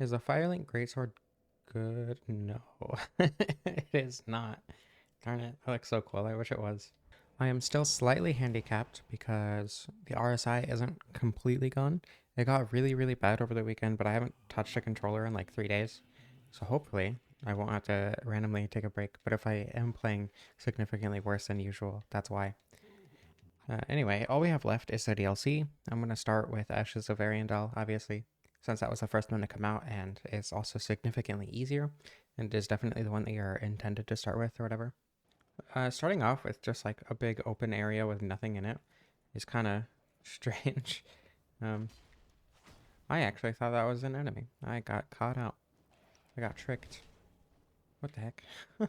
Is a Firelink Greatsword good? No, it is not. Darn it, that looks so cool. I wish it was. I am still slightly handicapped because the RSI isn't completely gone. It got really, really bad over the weekend, but I haven't touched a controller in like 3 days. So hopefully I won't have to randomly take a break. But if I am playing significantly worse than usual, that's why. Anyway, all we have left is the DLC. I'm going to start with Ashes of Ariandel, obviously, since that was the first one to come out and is also significantly easier and is definitely the one that you're intended to start with or whatever. Starting off with just like a big open area with nothing in it is kind of strange. Um, I actually thought that was an enemy. I got caught out. I got tricked. What the heck? Why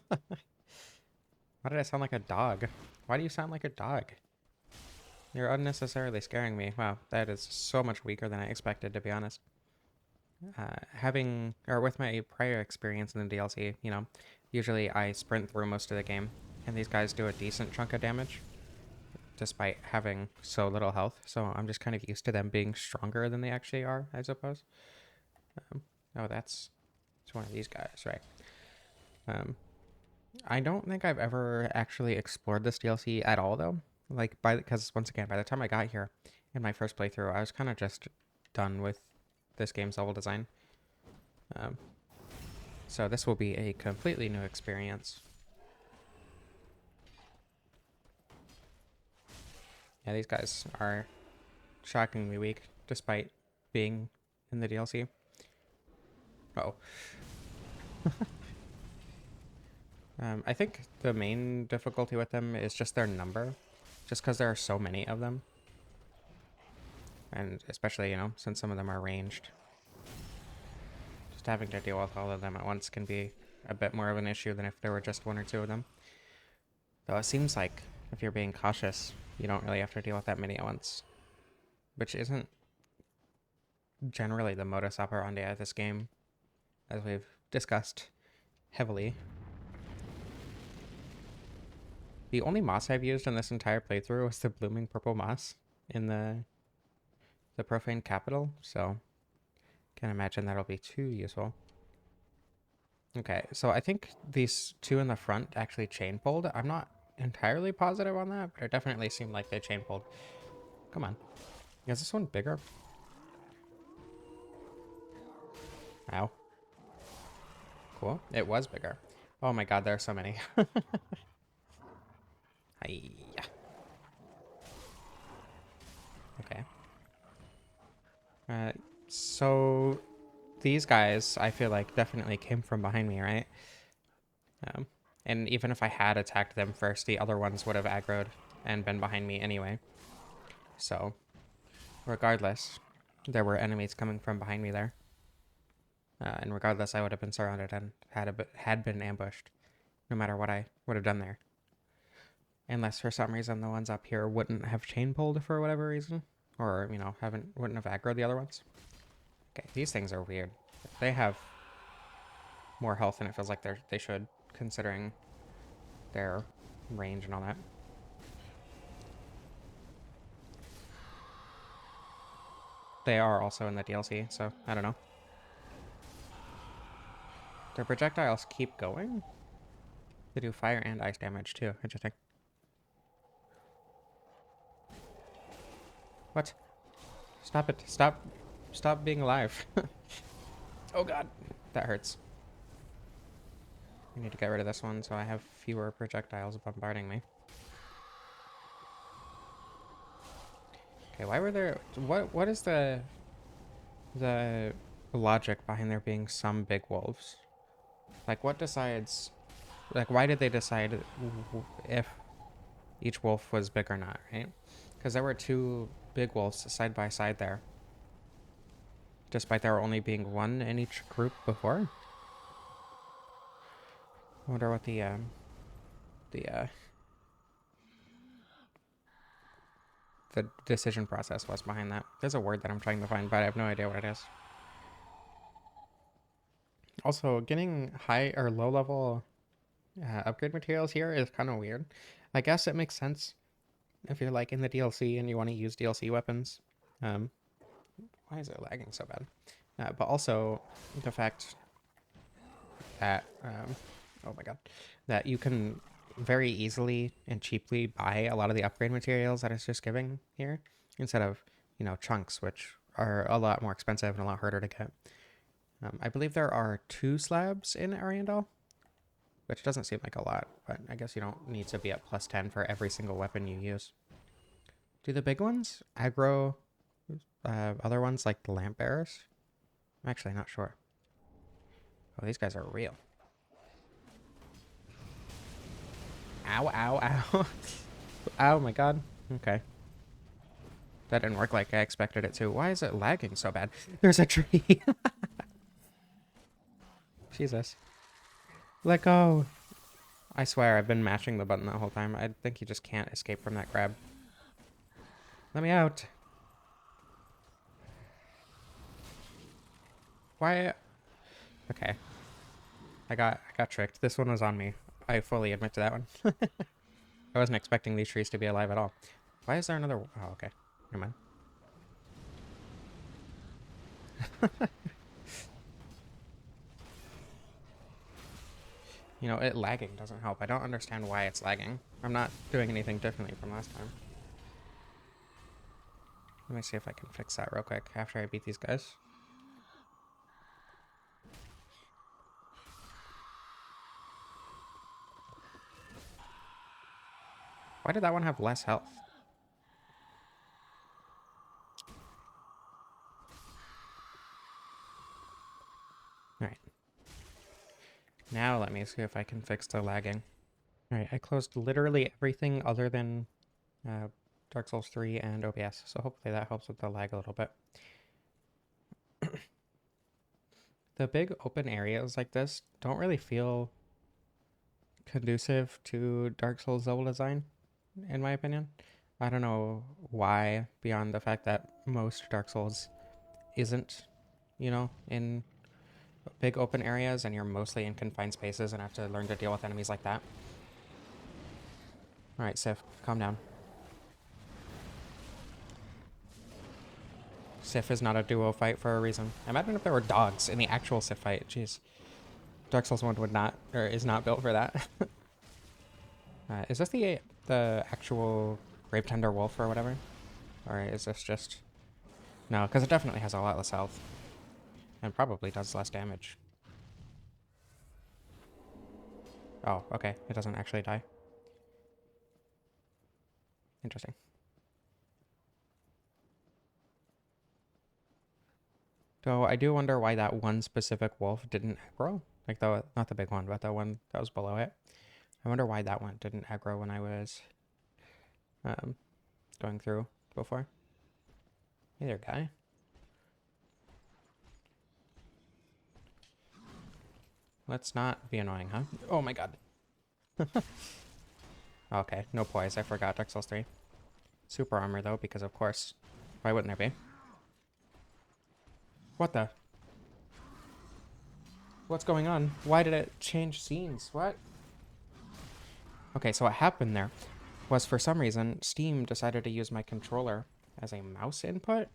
did I sound like a dog? Why do you sound like a dog? You're unnecessarily scaring me. Wow, that is so much weaker than I expected, to be honest. With my prior experience in the DLC, usually I sprint through most of the game, and these guys do a decent chunk of damage, despite having so little health. So I'm just kind of used to them being stronger than they actually are, I suppose. Oh, it's one of these guys, right? I don't think I've ever actually explored this DLC at all, though. Because once again, by the time I got here in my first playthrough, I was kind of just done with this game's level design. So this will be a completely new experience. Yeah, these guys are shockingly weak, despite being in the DLC. Uh-oh. I think the main difficulty with them is just their number, just because there are so many of them. And especially, since some of them are ranged. Just having to deal with all of them at once can be a bit more of an issue than if there were just one or two of them. Though it seems like if you're being cautious, you don't really have to deal with that many at once. Which isn't generally the modus operandi of this game, as we've discussed heavily. The only moss I've used in this entire playthrough was the blooming purple moss in the profane capital, so can't imagine that'll be too useful. Okay, so I think these two in the front actually chain pulled. I'm not entirely positive on that, but it definitely seemed like they chain pulled. Come on. Is this one bigger? Ow. Cool. It was bigger. Oh my god, there are so many. Hiya. Okay. So these guys, I feel like, definitely came from behind me, right? And even if I had attacked them first, the other ones would have aggroed and been behind me anyway. So, regardless, there were enemies coming from behind me there. And regardless, I would have been surrounded and had been ambushed, no matter what I would have done there. Unless for some reason the ones up here wouldn't have chain pulled for whatever reason. Or, wouldn't have aggroed the other ones. Okay, these things are weird. They have more health than it feels like they should, considering their range and all that. They are also in the DLC, so I don't know. Their projectiles keep going? They do fire and ice damage too. Interesting. What? Stop it. Stop being alive. Oh god. That hurts. I need to get rid of this one so I have fewer projectiles bombarding me. Okay, why were there... What is the logic behind there being some big wolves? Like, what decides... Like, why did they decide if each wolf was big or not, right? Because there were two big wolves side by side there, despite there only being one in each group before. I wonder what the decision process was behind that. There's a word that I'm trying to find, but I have no idea what it is. Also, getting high or low level upgrade materials here is kind of weird. I guess it makes sense if you're like in the DLC and you want to use DLC weapons. Why is it lagging so bad? But also the fact that, oh my god, that you can very easily and cheaply buy a lot of the upgrade materials that it's just giving here instead of, you know, chunks, which are a lot more expensive and a lot harder to get. I believe there are 2 slabs in Ariandel, which doesn't seem like a lot, but I guess you don't need to be at +10 for every single weapon you use. Do the big ones aggro other ones like the lamp bearers? I'm actually not sure. Oh, these guys are real. Ow, ow, ow. Oh my god. Okay. That didn't work like I expected it to. Why is it lagging so bad? There's a tree. Jesus. Let go. I swear I've been mashing the button that whole time. I think you just can't escape from that grab. Let me out. Why? Okay. I got tricked. This one was on me. I fully admit to that one. I wasn't expecting these trees to be alive at all. Why is there another? Oh, okay. Never mind. You know, it lagging doesn't help. I don't understand why it's lagging. I'm not doing anything differently from last time. Let me see if I can fix that real quick after I beat these guys. Why did that one have less health? Alright. Now let me see if I can fix the lagging. Alright, I closed literally everything other than Dark Souls 3 and OBS, so hopefully that helps with the lag a little bit. The big open areas like this don't really feel conducive to Dark Souls level design, in my opinion. I don't know why, beyond the fact that most Dark Souls isn't, you know, in big open areas and you're mostly in confined spaces and have to learn to deal with enemies like that. Alright, Sif, calm down. Sif is not a duo fight for a reason. Imagine if there were dogs in the actual Sif fight. Jeez. Dark Souls 1 would not, or is not built for that. Is this the actual Gravetender wolf or whatever? Or is this just... No, because it definitely has a lot less health. And probably does less damage. Oh, okay. It doesn't actually die. Interesting. Though I do wonder why that one specific wolf didn't aggro. Like, not the big one, but the one that was below it. I wonder why that one didn't aggro when I was going through before. Hey there, guy. Let's not be annoying, huh? Oh my god. Okay, no poise. I forgot Dark Souls 3. Super armor, though, because of course. Why wouldn't there be? What the? What's going on? Why did it change scenes? What? Okay, so what happened there was for some reason, Steam decided to use my controller as a mouse input.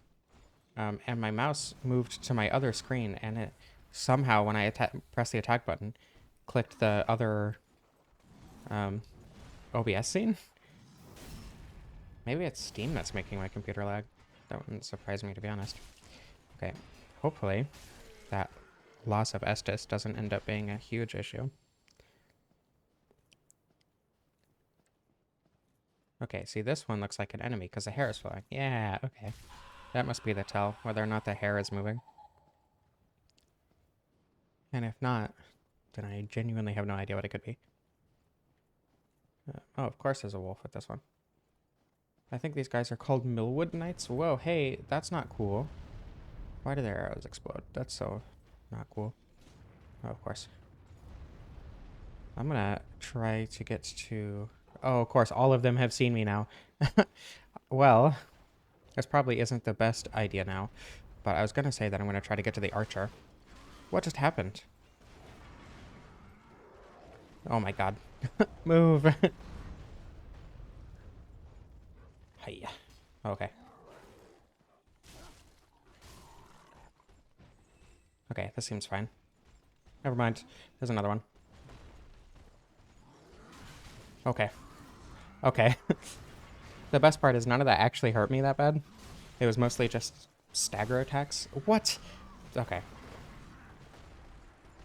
And my mouse moved to my other screen, and it somehow, when I pressed the attack button, clicked the other OBS scene. Maybe it's Steam that's making my computer lag. That wouldn't surprise me, to be honest. Okay, hopefully that loss of Estus doesn't end up being a huge issue. Okay, see, this one looks like an enemy because the hair is flowing. Yeah, okay. That must be the tell, whether or not the hair is moving. And if not, then I genuinely have no idea what it could be. Oh, of course there's a wolf with this one. I think these guys are called Milwood Knights. Whoa, hey, that's not cool. Why do their arrows explode? That's so not cool. Oh, of course. I'm gonna try to get to... Oh, of course, all of them have seen me now. Well, this probably isn't the best idea now, but I was gonna say that I'm gonna try to get to the archer. What just happened? Oh my god. Move! Hiya. Okay. Okay, this seems fine. Never mind. There's another one. Okay. Okay. The best part is none of that actually hurt me that bad. It was mostly just stagger attacks. What? Okay.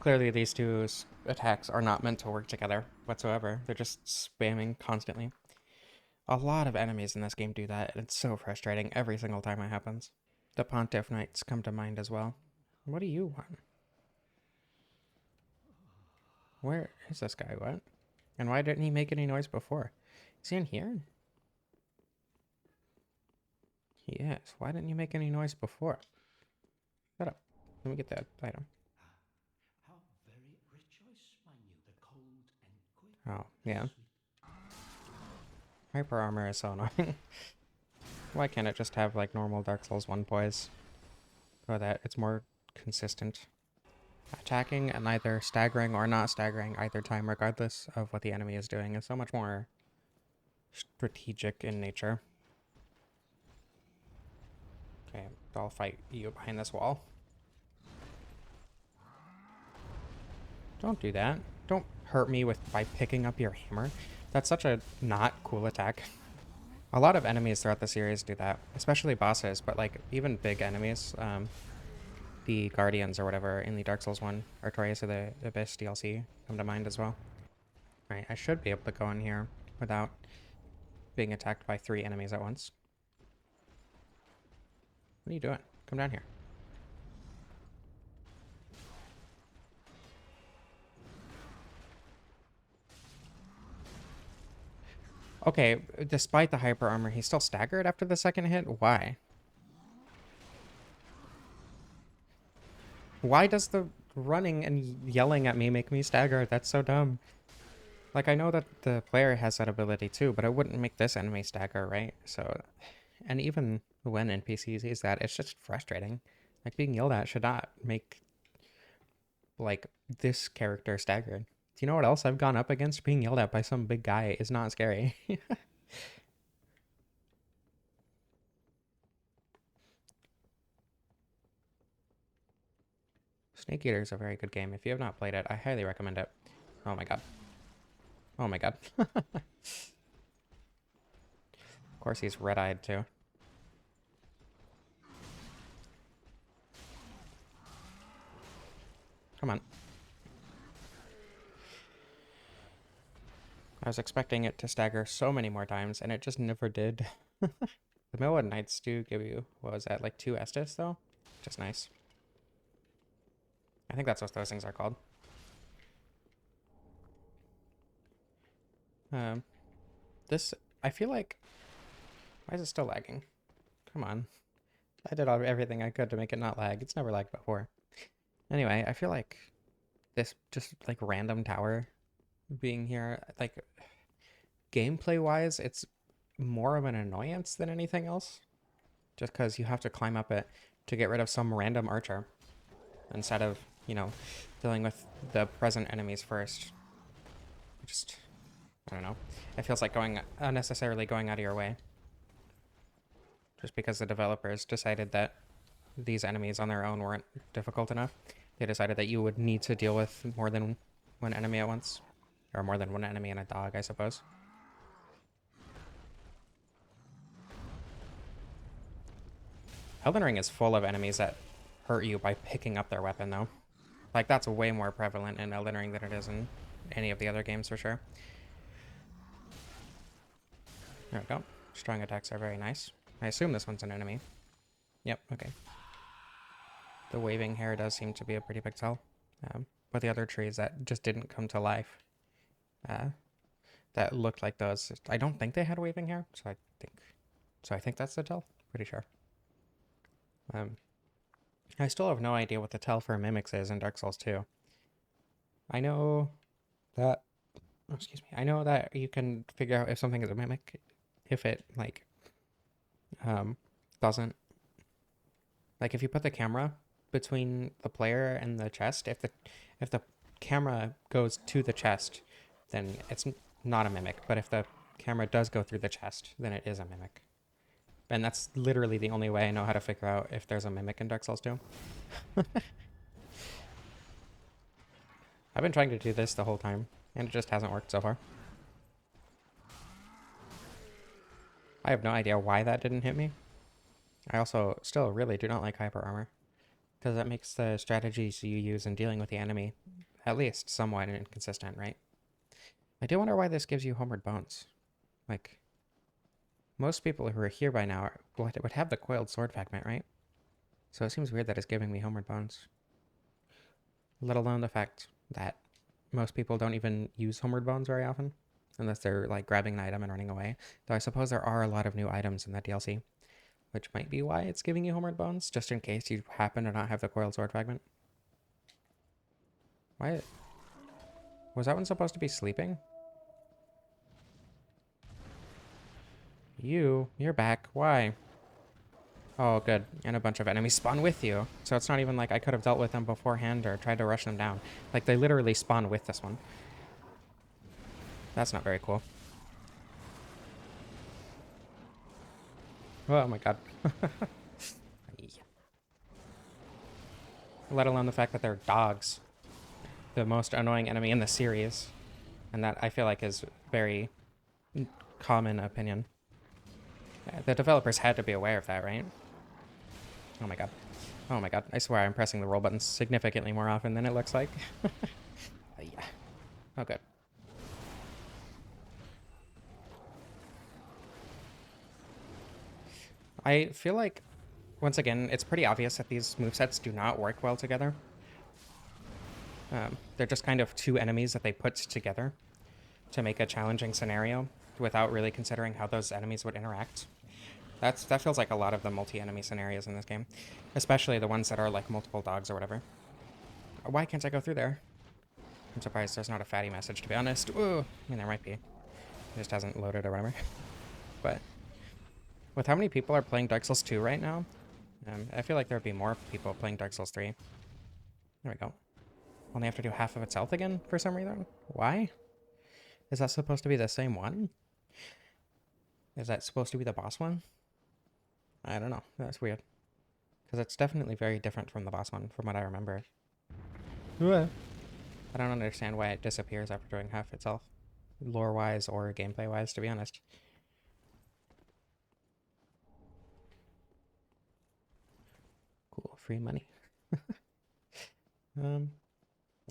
Clearly these two attacks are not meant to work together whatsoever. They're just spamming constantly. A lot of enemies in this game do that, and it's so frustrating every single time it happens. The Pontiff Knights come to mind as well. What do you want? Where is this guy? What? And why didn't he make any noise before? Is he in here? He is. Why didn't you make any noise before? Shut up. Let me get that item. Oh, yeah. Hyper armor is so annoying. Why can't it just have like normal Dark Souls 1 poise? So that it's more consistent. Attacking and either staggering or not staggering either time, regardless of what the enemy is doing, is so much more strategic in nature. Okay, I'll fight you behind this wall. Don't do that. Don't hurt me by picking up your hammer. That's such a not cool attack. A lot of enemies throughout the series do that, especially bosses, but like even big enemies. The Guardians or whatever in the Dark Souls 1 Artorias of the Abyss DLC come to mind as well. Alright, I should be able to go in here without being attacked by 3 enemies at once. What are you doing? Come down here. Okay, despite the hyper armor, he's still staggered after the second hit? Why? Why does the running and yelling at me make me stagger? That's so dumb. Like, I know that the player has that ability too, but it wouldn't make this enemy stagger, right? So, and even when NPCs use that, it's just frustrating. Like, being yelled at should not make, like, this character staggered. Do you know what else I've gone up against? Being yelled at by some big guy is not scary. Snake Eater is a very good game. If you have not played it, I highly recommend it. Oh my god. Oh my god. Of course he's red-eyed too. Come on. I was expecting it to stagger so many more times, and it just never did. The Milwood Knights do give you, what was that, like 2 Estus, though? Just nice. I think that's what those things are called. This, I feel like... Why is it still lagging? Come on. I did everything I could to make it not lag. It's never lagged before. Anyway, I feel like this just, like, random tower being here, like, gameplay-wise, it's more of an annoyance than anything else. Just because you have to climb up it to get rid of some random archer. Instead of, you know, dealing with the present enemies first. Just, I don't know. It feels like unnecessarily going out of your way. Just because the developers decided that these enemies on their own weren't difficult enough. They decided that you would need to deal with more than one enemy at once. Or more than one enemy and a dog, I suppose. Elden Ring is full of enemies that hurt you by picking up their weapon, though. Like, that's way more prevalent in Elden Ring than it is in any of the other games, for sure. There we go. Strong attacks are very nice. I assume this one's an enemy. Yep, okay. The waving hair does seem to be a pretty big tell. But the other trees that just didn't come to life, that looked like those, I don't think they had waving hair, so I think that's the tell. Pretty sure. I still have no idea what the tell for mimics is in Dark Souls 2. I know that, excuse me, I know that you can figure out if something is a mimic if it, like, doesn't, like, if you put the camera between the player and the chest, if the camera goes to the chest, then it's not a mimic, but if the camera does go through the chest, then it is a mimic. And that's literally the only way I know how to figure out if there's a mimic in Dark Souls 2. I've been trying to do this the whole time, and it just hasn't worked so far. I have no idea why that didn't hit me. I also still really do not like hyper armor, because that makes the strategies you use in dealing with the enemy at least somewhat inconsistent, right? I do wonder why this gives you homeward bones. Like, most people who are here by now would have the coiled sword fragment, right? So it seems weird that it's giving me homeward bones. Let alone the fact that most people don't even use homeward bones very often, unless they're like grabbing an item and running away. Though I suppose there are a lot of new items in the DLC, which might be why it's giving you homeward bones, just in case you happen to not have the coiled sword fragment. Why? Was that one supposed to be sleeping? You're back. Why? Oh, good. And a bunch of enemies spawn with you. So it's not even like I could have dealt with them beforehand or tried to rush them down. Like, they literally spawn with this one. That's not very cool. Oh my god. Let alone the fact that they're dogs. The most annoying enemy in the series. And that I feel like is very common opinion. The developers had to be aware of that, right? Oh my god. Oh my god. I swear I'm pressing the roll buttons significantly more often than it looks like. Yeah. Oh, good. I feel like, once again, it's pretty obvious that these movesets do not work well together. They're just kind of two enemies that they put together to make a challenging scenario without really considering how those enemies would interact. That feels like a lot of the multi-enemy scenarios in this game, especially the ones that are like multiple dogs or whatever. Why can't I go through there? I'm surprised there's not a fatty message, to be honest. Ooh, I mean, there might be. It just hasn't loaded or whatever. But with how many people are playing Dark Souls 2 right now, I feel like there would be more people playing Dark Souls 3. There we go. Only have to do half of its health again for some reason. Why? Is that supposed to be the same one? Is that supposed to be the boss one? I don't know. That's weird. Because it's definitely very different from the boss one, from what I remember. What? I don't understand why it disappears after doing half itself. Lore-wise or gameplay-wise, to be honest. Cool, free money.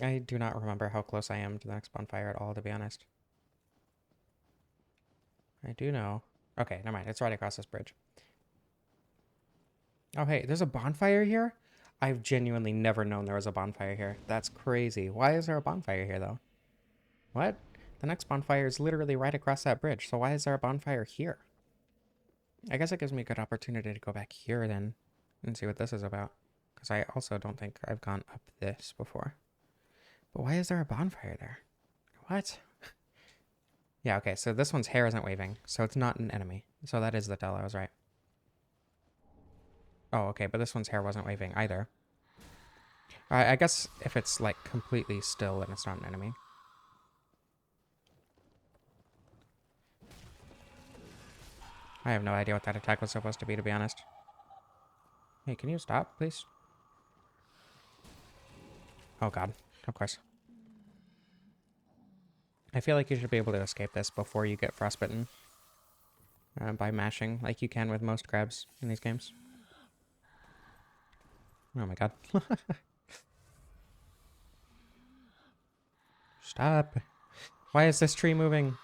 I do not remember how close I am to the next bonfire at all, to be honest. I do know. Okay, never mind. It's right across this bridge. Oh, hey, there's a bonfire here? I've genuinely never known there was a bonfire here. That's crazy. Why is there a bonfire here, though? What? The next bonfire is literally right across that bridge, so why is there a bonfire here? I guess it gives me a good opportunity to go back here, then, and see what this is about. Because I also don't think I've gone up this before. But why is there a bonfire there? What? Yeah, okay, so this one's hair isn't waving, so it's not an enemy. So that is the tell, I was right. Oh, okay, but this one's hair wasn't waving either. I guess if it's, like, completely still, then it's not an enemy. I have no idea what that attack was supposed to be, to be honest. Hey, can you stop, please? Oh god, of course. I feel like you should be able to escape this before you get frostbitten. By mashing, like you can with most grabs in these games. Oh my god. Stop. Why is this tree moving?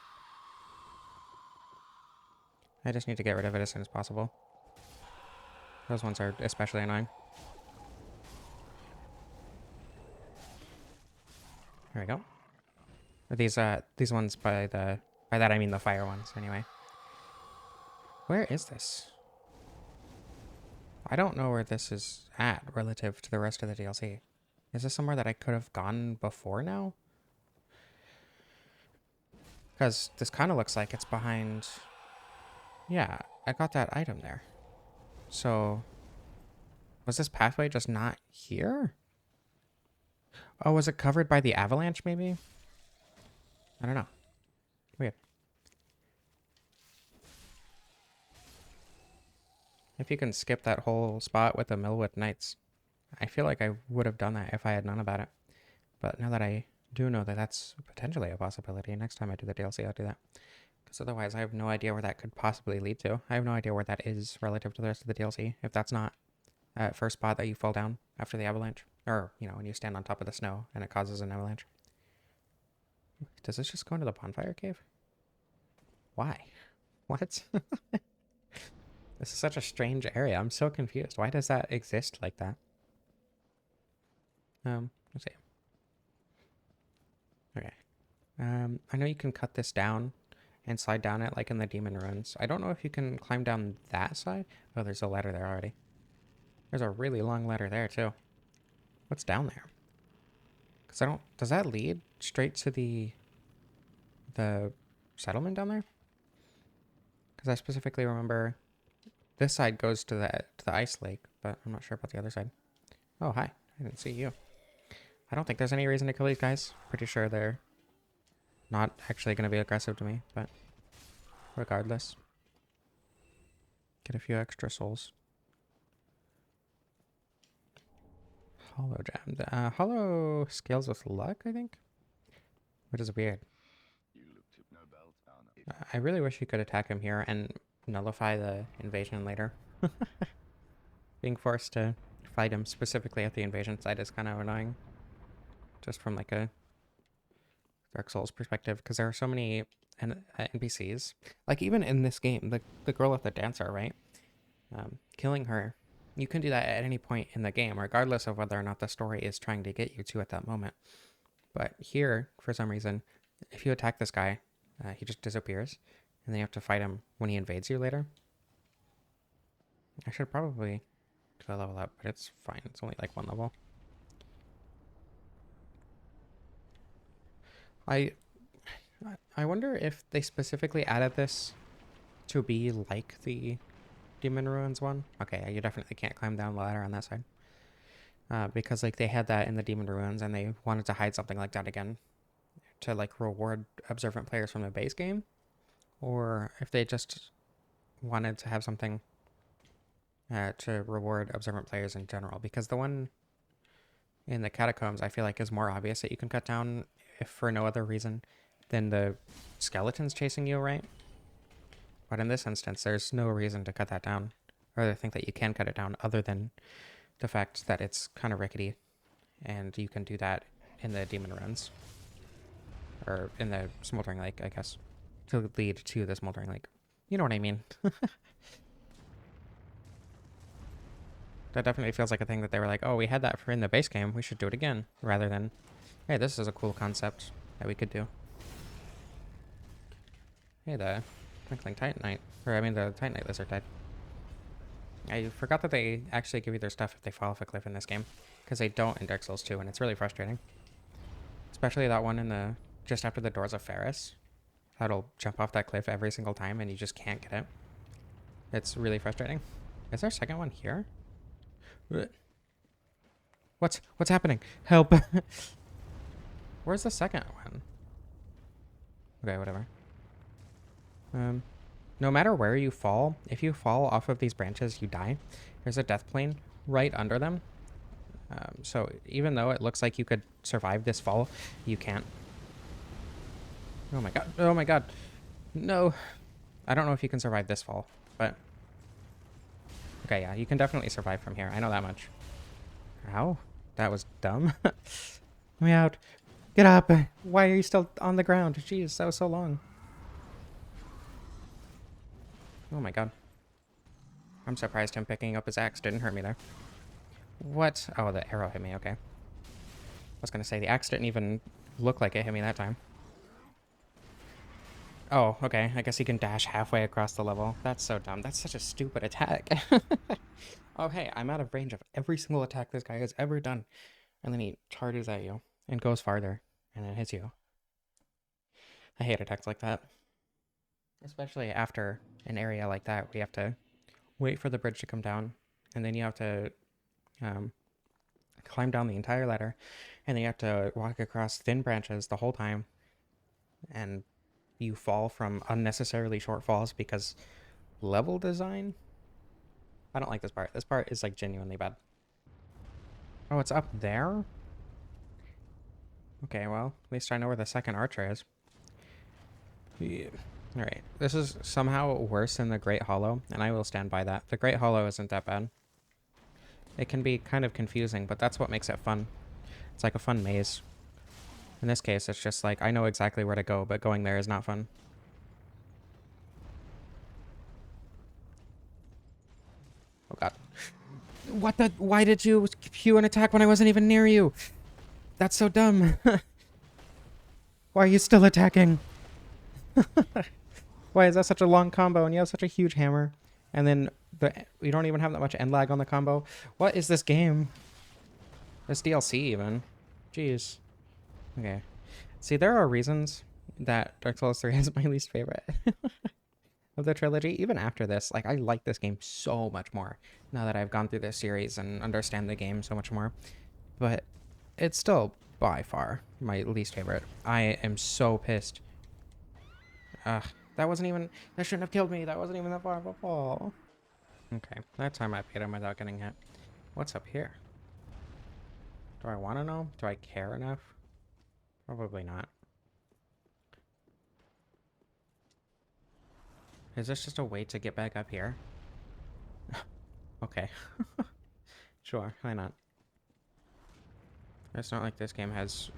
I just need to get rid of it as soon as possible. Those ones are especially annoying. There we go. These ones by that I mean the fire ones, anyway. Where is this? I don't know where this is at relative to the rest of the DLC. Is this somewhere that I could have gone before now? Because this kind of looks like it's behind... Yeah, I got that item there. So... Was this pathway just not here? Oh, was it covered by the avalanche, maybe? I don't know. Weird. If you can skip that whole spot with the Milwood Knights. I feel like I would have done that if I had known about it. But now that I do know that that's potentially a possibility. Next time I do the DLC, I'll do that. Because otherwise, I have no idea where that could possibly lead to. I have no idea where that is relative to the rest of the DLC. If that's not that first spot that you fall down after the avalanche. Or, you know, when you stand on top of the snow and it causes an avalanche. Does this just go into the bonfire cave? Why? What? This is such a strange area. I'm so confused. Why does that exist like that? Let's see. Okay. I know you can cut this down and slide down it like in the demon ruins. I don't know if you can climb down that side. Oh, there's a ladder there already. There's a really long ladder there too. What's down there? Because I don't... Does that lead straight to the settlement down there? Because I specifically remember this side goes to the ice lake, but I'm not sure about the other side. Oh, hi. I didn't see you. I don't think there's any reason to kill these guys. Pretty sure they're not actually going to be aggressive to me, but regardless. Get a few extra souls. Hollow jam. Hollow scales with luck, I think? Which is weird. I really wish you could attack him here and nullify the invasion later. Being forced to fight him specifically at the invasion side is kind of annoying. Just from like a Dark Souls perspective, because there are so many NPCs. Like even in this game, the girl with the dancer, right? Killing her, you can do that at any point in the game, regardless of whether or not the story is trying to get you to at that moment. But here, for some reason, if you attack this guy, he just disappears, and then you have to fight him when he invades you later. I should probably do a level up, but it's fine. It's only like one level. I wonder if they specifically added this to be like the Demon Ruins one. Okay, you definitely can't climb down the ladder on that side. Because like they had that in the Demon Ruins and they wanted to hide something like that again to like reward observant players from the base game, or if they just wanted to have something to reward observant players in general, because the one in the catacombs I feel like is more obvious that you can cut down if for no other reason than the skeletons chasing you, right? But in this instance, there's no reason to cut that down, or to think that you can cut it down, other than the fact that it's kind of rickety, and you can do that in the Demon Ruins. Or in the Smoldering Lake, I guess. To lead to the Smoldering Lake. You know what I mean. That definitely feels like a thing that they were like, oh, we had that for in the base game, we should do it again. Rather than, hey, this is a cool concept that we could do. Hey, the Twinkling Titanite. Or, I mean, the Titanite Lizard died. I forgot that they actually give you their stuff if they fall off a cliff in this game. Because they don't in Dark Souls 2, and it's really frustrating. Especially that one in the... just after the Doors of Ferris. That'll jump off that cliff every single time, and you just can't get it. It's really frustrating. Is there a second one here? What's happening? Help! Where's the second one? Okay, whatever. No matter where you fall, if you fall off of these branches, you die. There's a death plane right under them. So even though it looks like you could survive this fall, you can't. Oh my god. Oh my god. No. I don't know if you can survive this fall, but... Okay, yeah, you can definitely survive from here. I know that much. Ow. That was dumb. Let me out. Get up. Why are you still on the ground? Jeez, that was so long. Oh my god. I'm surprised him picking up his axe didn't hurt me there. What? Oh, the arrow hit me. Okay. I was going to say, the axe didn't even look like it hit me that time. Oh, okay. I guess he can dash halfway across the level. That's so dumb. That's such a stupid attack. Oh, hey, I'm out of range of every single attack this guy has ever done. And then he charges at you and goes farther and then hits you. I hate attacks like that. Especially after an area like that where you have to wait for the bridge to come down. And then you have to climb down the entire ladder. And then you have to walk across thin branches the whole time. And you fall from unnecessarily short falls because level design? I don't like this part. This part is like genuinely bad. Oh, it's up there? Okay, well, at least I know where the second archer is. Yeah. Alright, this is somehow worse than the Great Hollow, and I will stand by that. The Great Hollow isn't that bad. It can be kind of confusing, but that's what makes it fun. It's like a fun maze. In this case, it's just like, I know exactly where to go, but going there is not fun. Oh god. What the? Why did you cue an attack when I wasn't even near you? That's so dumb. Why are you still attacking? Why is that such a long combo and you have such a huge hammer? And then you don't even have that much end lag on the combo. What is this game? This DLC even. Jeez. Okay. See, there are reasons that Dark Souls 3 is my least favorite of the trilogy. Even after this, like, I like this game so much more now that I've gone through this series and understand the game so much more. But it's still by far my least favorite. I am so pissed. Ugh. That wasn't even... That shouldn't have killed me. That wasn't even that far of a fall. Okay. That time I beat him without getting hit. What's up here? Do I want to know? Do I care enough? Probably not. Is this just a way to get back up here? Okay. Sure, why not? It's not like this game has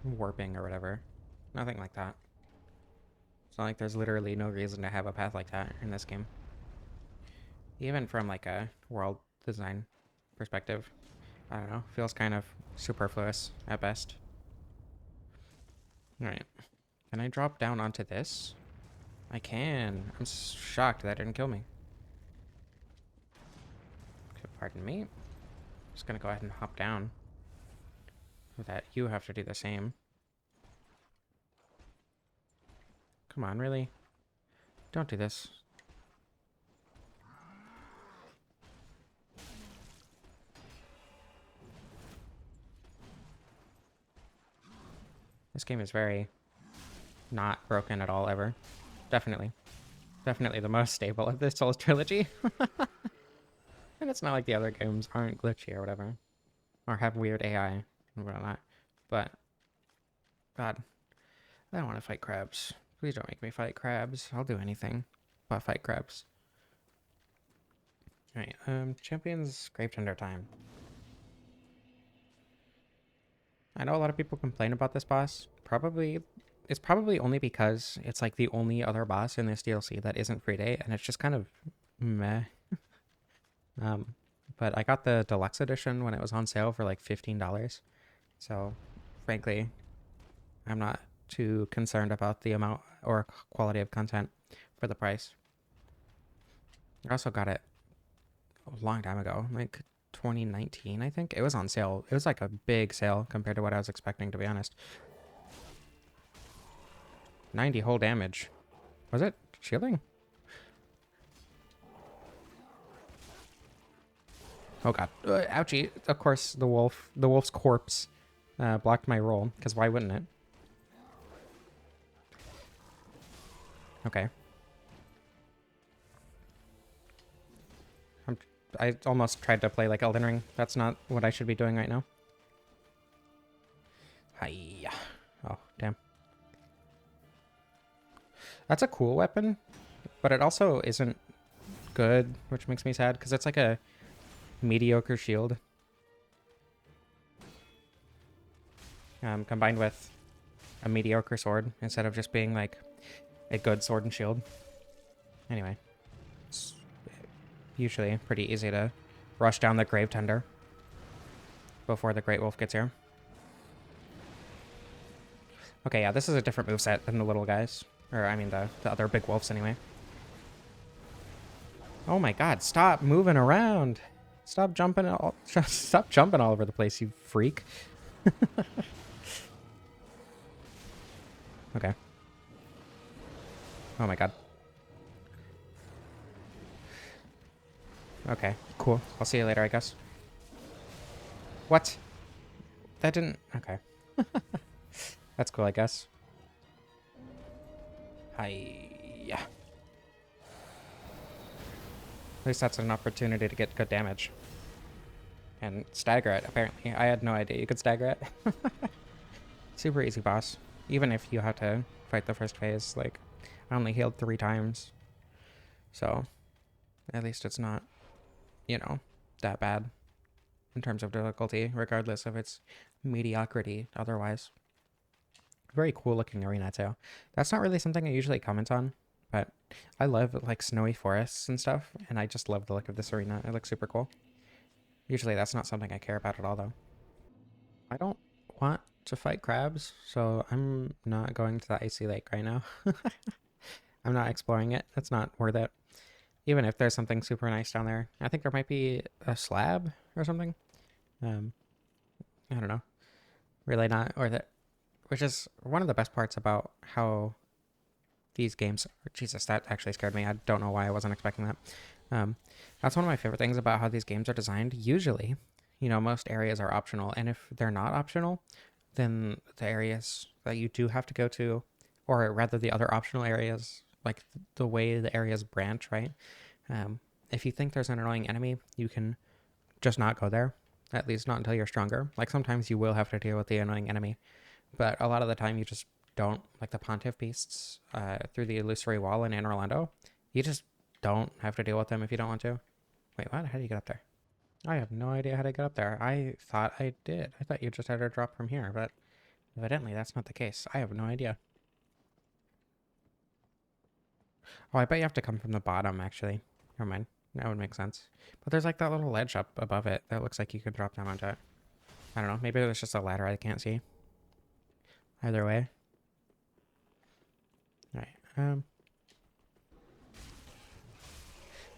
warping or whatever. Nothing like that. It's not like there's literally no reason to have a path like that in this game. Even from like a world design perspective, I don't know, feels kind of superfluous at best. Alright. Can I drop down onto this? I can. I'm shocked that didn't kill me. Okay, pardon me. Just gonna go ahead and hop down. So that you have to do the same. Come on, really? Don't do this. This game is very not broken at all, ever. Definitely. Definitely the most stable of this Souls trilogy. And it's not like the other games aren't glitchy or whatever. Or have weird AI and whatnot. But, God, I don't want to fight crabs. Please don't make me fight crabs. I'll do anything but fight crabs. Alright, Champions Gravetender time. I know a lot of people complain about this boss. It's probably only because it's like the only other boss in this DLC that isn't Friede, and it's just kind of meh. But I got the deluxe edition when it was on sale for like $15. So, frankly, I'm not too concerned about the amount or quality of content for the price. I also got it a long time ago, like 2019, I think. It was on sale. It was like a big sale compared to what I was expecting, to be honest. 90 whole damage. Was it shielding? Oh god. Ouchie. Of course, the wolf's corpse blocked my roll, because why wouldn't it? Okay. I almost tried to play like Elden Ring. That's not what I should be doing right now. Hiya. Oh, damn. That's a cool weapon, but it also isn't good, which makes me sad, because it's like a mediocre shield. Combined with a mediocre sword, instead of just being like a good sword and shield. Anyway. It's usually pretty easy to rush down the Gravetender before the Great Wolf gets here. Okay, yeah, this is a different moveset than the little guys. Or, I mean, the other big wolves, anyway. Oh my god, stop moving around! Stop jumping all over the place, you freak. Okay. Oh my god. Okay, cool. I'll see you later, I guess. What? That didn't... Okay. That's cool, I guess. Hiya. At least that's an opportunity to get good damage. And stagger it, apparently. I had no idea you could stagger it. Super easy boss. Even if you have to fight the first phase, like, I only healed 3 times. So, at least it's not, you know, that bad in terms of difficulty, regardless of its mediocrity otherwise. Very cool looking arena too. That's not really something I usually comment on, but I love like snowy forests and stuff, and I just love the look of this arena. It looks super cool. Usually that's not something I care about at all though. I don't want to fight crabs, so I'm not going to the icy lake right now. I'm not exploring it. It's not worth it. Even if there's something super nice down there. I think there might be a slab or something. I don't know. Really not worth it. Which is one of the best parts about how these games... Jesus, that actually scared me. I don't know why I wasn't expecting that. That's one of my favorite things about how these games are designed. Usually, you know, most areas are optional. And if they're not optional, then the areas that you do have to go to, or rather the other optional areas, like the way the areas branch, right? If you think there's an annoying enemy, you can just not go there. At least not until you're stronger. Like sometimes you will have to deal with the annoying enemy, but a lot of the time you just don't. Like the Pontiff Beasts through the Illusory Wall in Anne Orlando, you just don't have to deal with them if you don't want to. Wait, what? How do you get up there? I have no idea how to get up there. I thought I did. I thought you just had to drop from here, but evidently that's not the case. I have no idea. Oh, I bet you have to come from the bottom, actually. Never mind. That would make sense. But there's like that little ledge up above it that looks like you could drop down onto it. I don't know. Maybe there's just a ladder I can't see. Either way. Alright.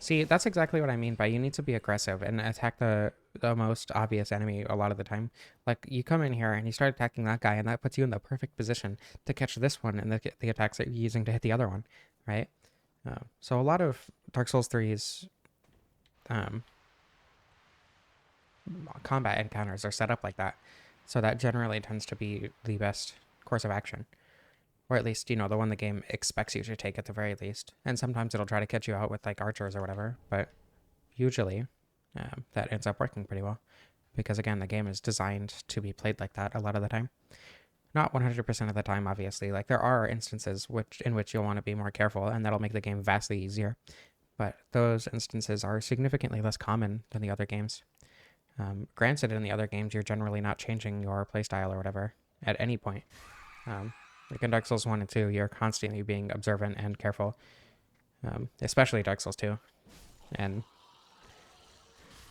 See, that's exactly what I mean by you need to be aggressive and attack the most obvious enemy a lot of the time. Like, you come in here and you start attacking that guy, and that puts you in the perfect position to catch this one and the attacks that you're using to hit the other one, right? So a lot of Dark Souls 3's combat encounters are set up like that. So that generally tends to be the best course of action. Or at least, you know, the one the game expects you to take at the very least. And sometimes it'll try to catch you out with like archers or whatever, but usually that ends up working pretty well. Because again, the game is designed to be played like that a lot of the time. Not 100% of the time, obviously. Like there are instances in which you'll want to be more careful, and that'll make the game vastly easier. But those instances are significantly less common than the other games. Granted, in the other games, you're generally not changing your playstyle or whatever at any point. Like in Dark Souls 1 and 2, you're constantly being observant and careful, especially Dark Souls 2. And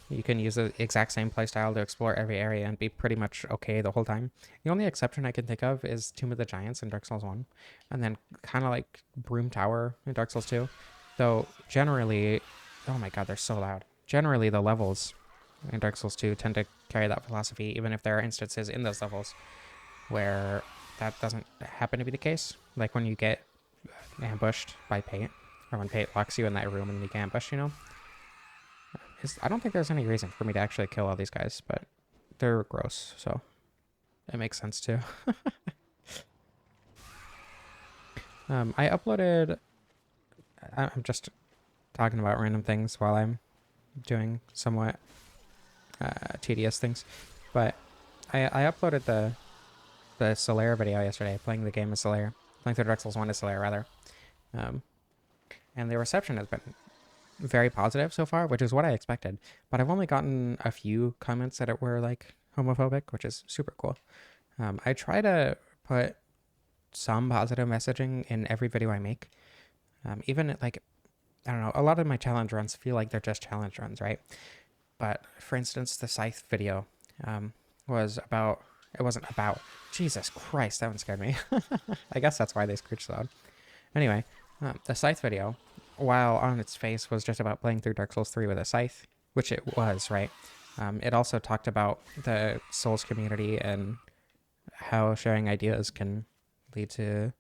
you can use the exact same playstyle to explore every area and be pretty much okay the whole time. The only exception I can think of is Tomb of the Giants in Dark Souls 1, and then kind of like Broom Tower in Dark Souls 2. Though generally, oh my god, they're so loud. Generally, the levels in Dark Souls 2 tend to carry that philosophy, even if there are instances in those levels where that doesn't happen to be the case. Like when you get ambushed by Pate, or when Pate locks you in that room and you get ambushed, you know? I don't think there's any reason for me to actually kill all these guys, but they're gross, so it makes sense too. I uploaded... I'm just talking about random things while I'm doing somewhat tedious things, but I uploaded the Solaire video yesterday, playing the game as Solaire, playing through Dark Souls 1 as Solaire, rather. And the reception has been very positive so far, which is what I expected. But I've only gotten a few comments that were like homophobic, which is super cool. I try to put some positive messaging in every video I make. Even like, I don't know, a lot of my challenge runs feel like they're just challenge runs, right? But for instance, the Scythe video was about... It wasn't about... Jesus Christ, that one scared me. I guess that's why they screech so loud. Anyway, the Scythe video, while on its face was just about playing through Dark Souls 3 with a Scythe, which it was, right? It also talked about the Souls community and how sharing ideas can lead to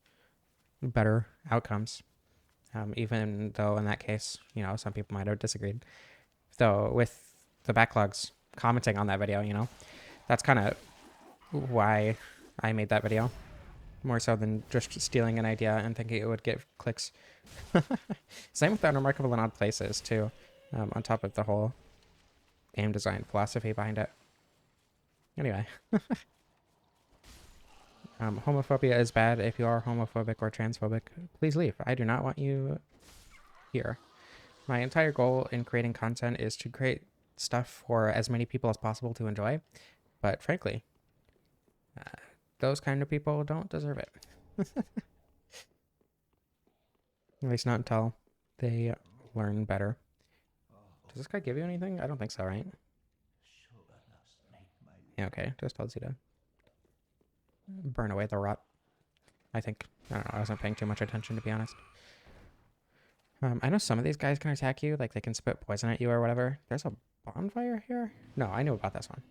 better outcomes. Even though in that case, you know, some people might have disagreed. Though with the backlogs commenting on that video, you know, that's kind of why I made that video, more so than just stealing an idea and thinking it would get clicks. Same with the Unremarkable and Odd Places too, on top of the whole game design philosophy behind it. Anyway. Homophobia is bad. If you are homophobic or transphobic, please leave. I do not want you here. My entire goal in creating content is to create stuff for as many people as possible to enjoy. But frankly, those kind of people don't deserve it. At least not until they learn better. Does this guy give you anything? I don't think so, right? Yeah, okay. Just tells you to burn away the rot. I think. I don't know. I wasn't paying too much attention, to be honest. I know some of these guys can attack you. Like, they can spit poison at you or whatever. There's a bonfire here? No, I knew about this one.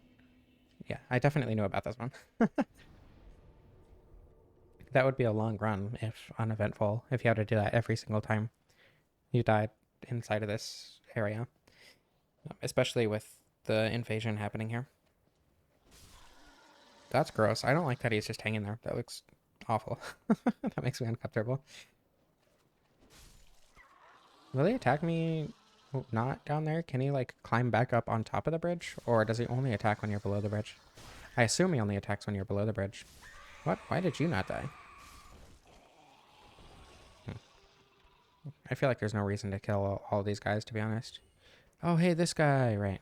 Yeah, I definitely knew about this one. That would be a long run if uneventful, if you had to do that every single time you died inside of this area. Especially with the invasion happening here. That's gross. I don't like that he's just hanging there. That looks awful. That makes me uncomfortable. Will he attack me not down there? Can he, like, climb back up on top of the bridge? Or does he only attack when you're below the bridge? I assume he only attacks when you're below the bridge. What? Why did you not die? I feel like there's no reason to kill all these guys, to be honest. Oh, hey, this guy. Right.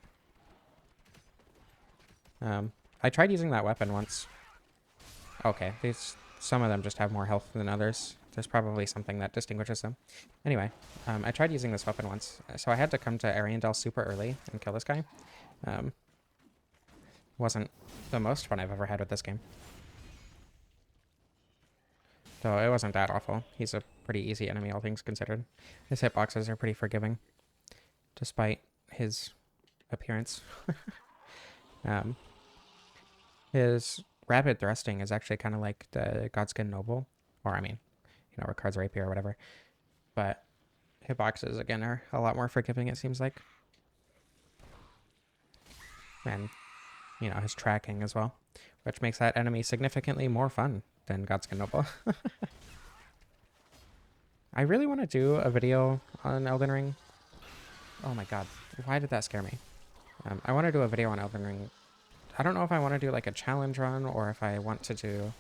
I tried using that weapon once. Okay, some of them just have more health than others. There's probably something that distinguishes them. Anyway, I tried using this weapon once. So I had to come to Ariandel super early and kill this guy. Wasn't the most fun I've ever had with this game. Though it wasn't that awful. He's a pretty easy enemy, all things considered. His hitboxes are pretty forgiving, despite his appearance. His rapid thrusting is actually kind of like the Godskin Noble, or I mean, you know, Ricard's Rapier or whatever. But hitboxes, again, are a lot more forgiving, it seems like. And, you know, his tracking as well, which makes that enemy significantly more fun than Godskin Noble. I really want to do a video on Elden Ring. Oh my god, why did that scare me? I want to do a video on Elden Ring. I don't know if I want to do like a challenge run or if I want to do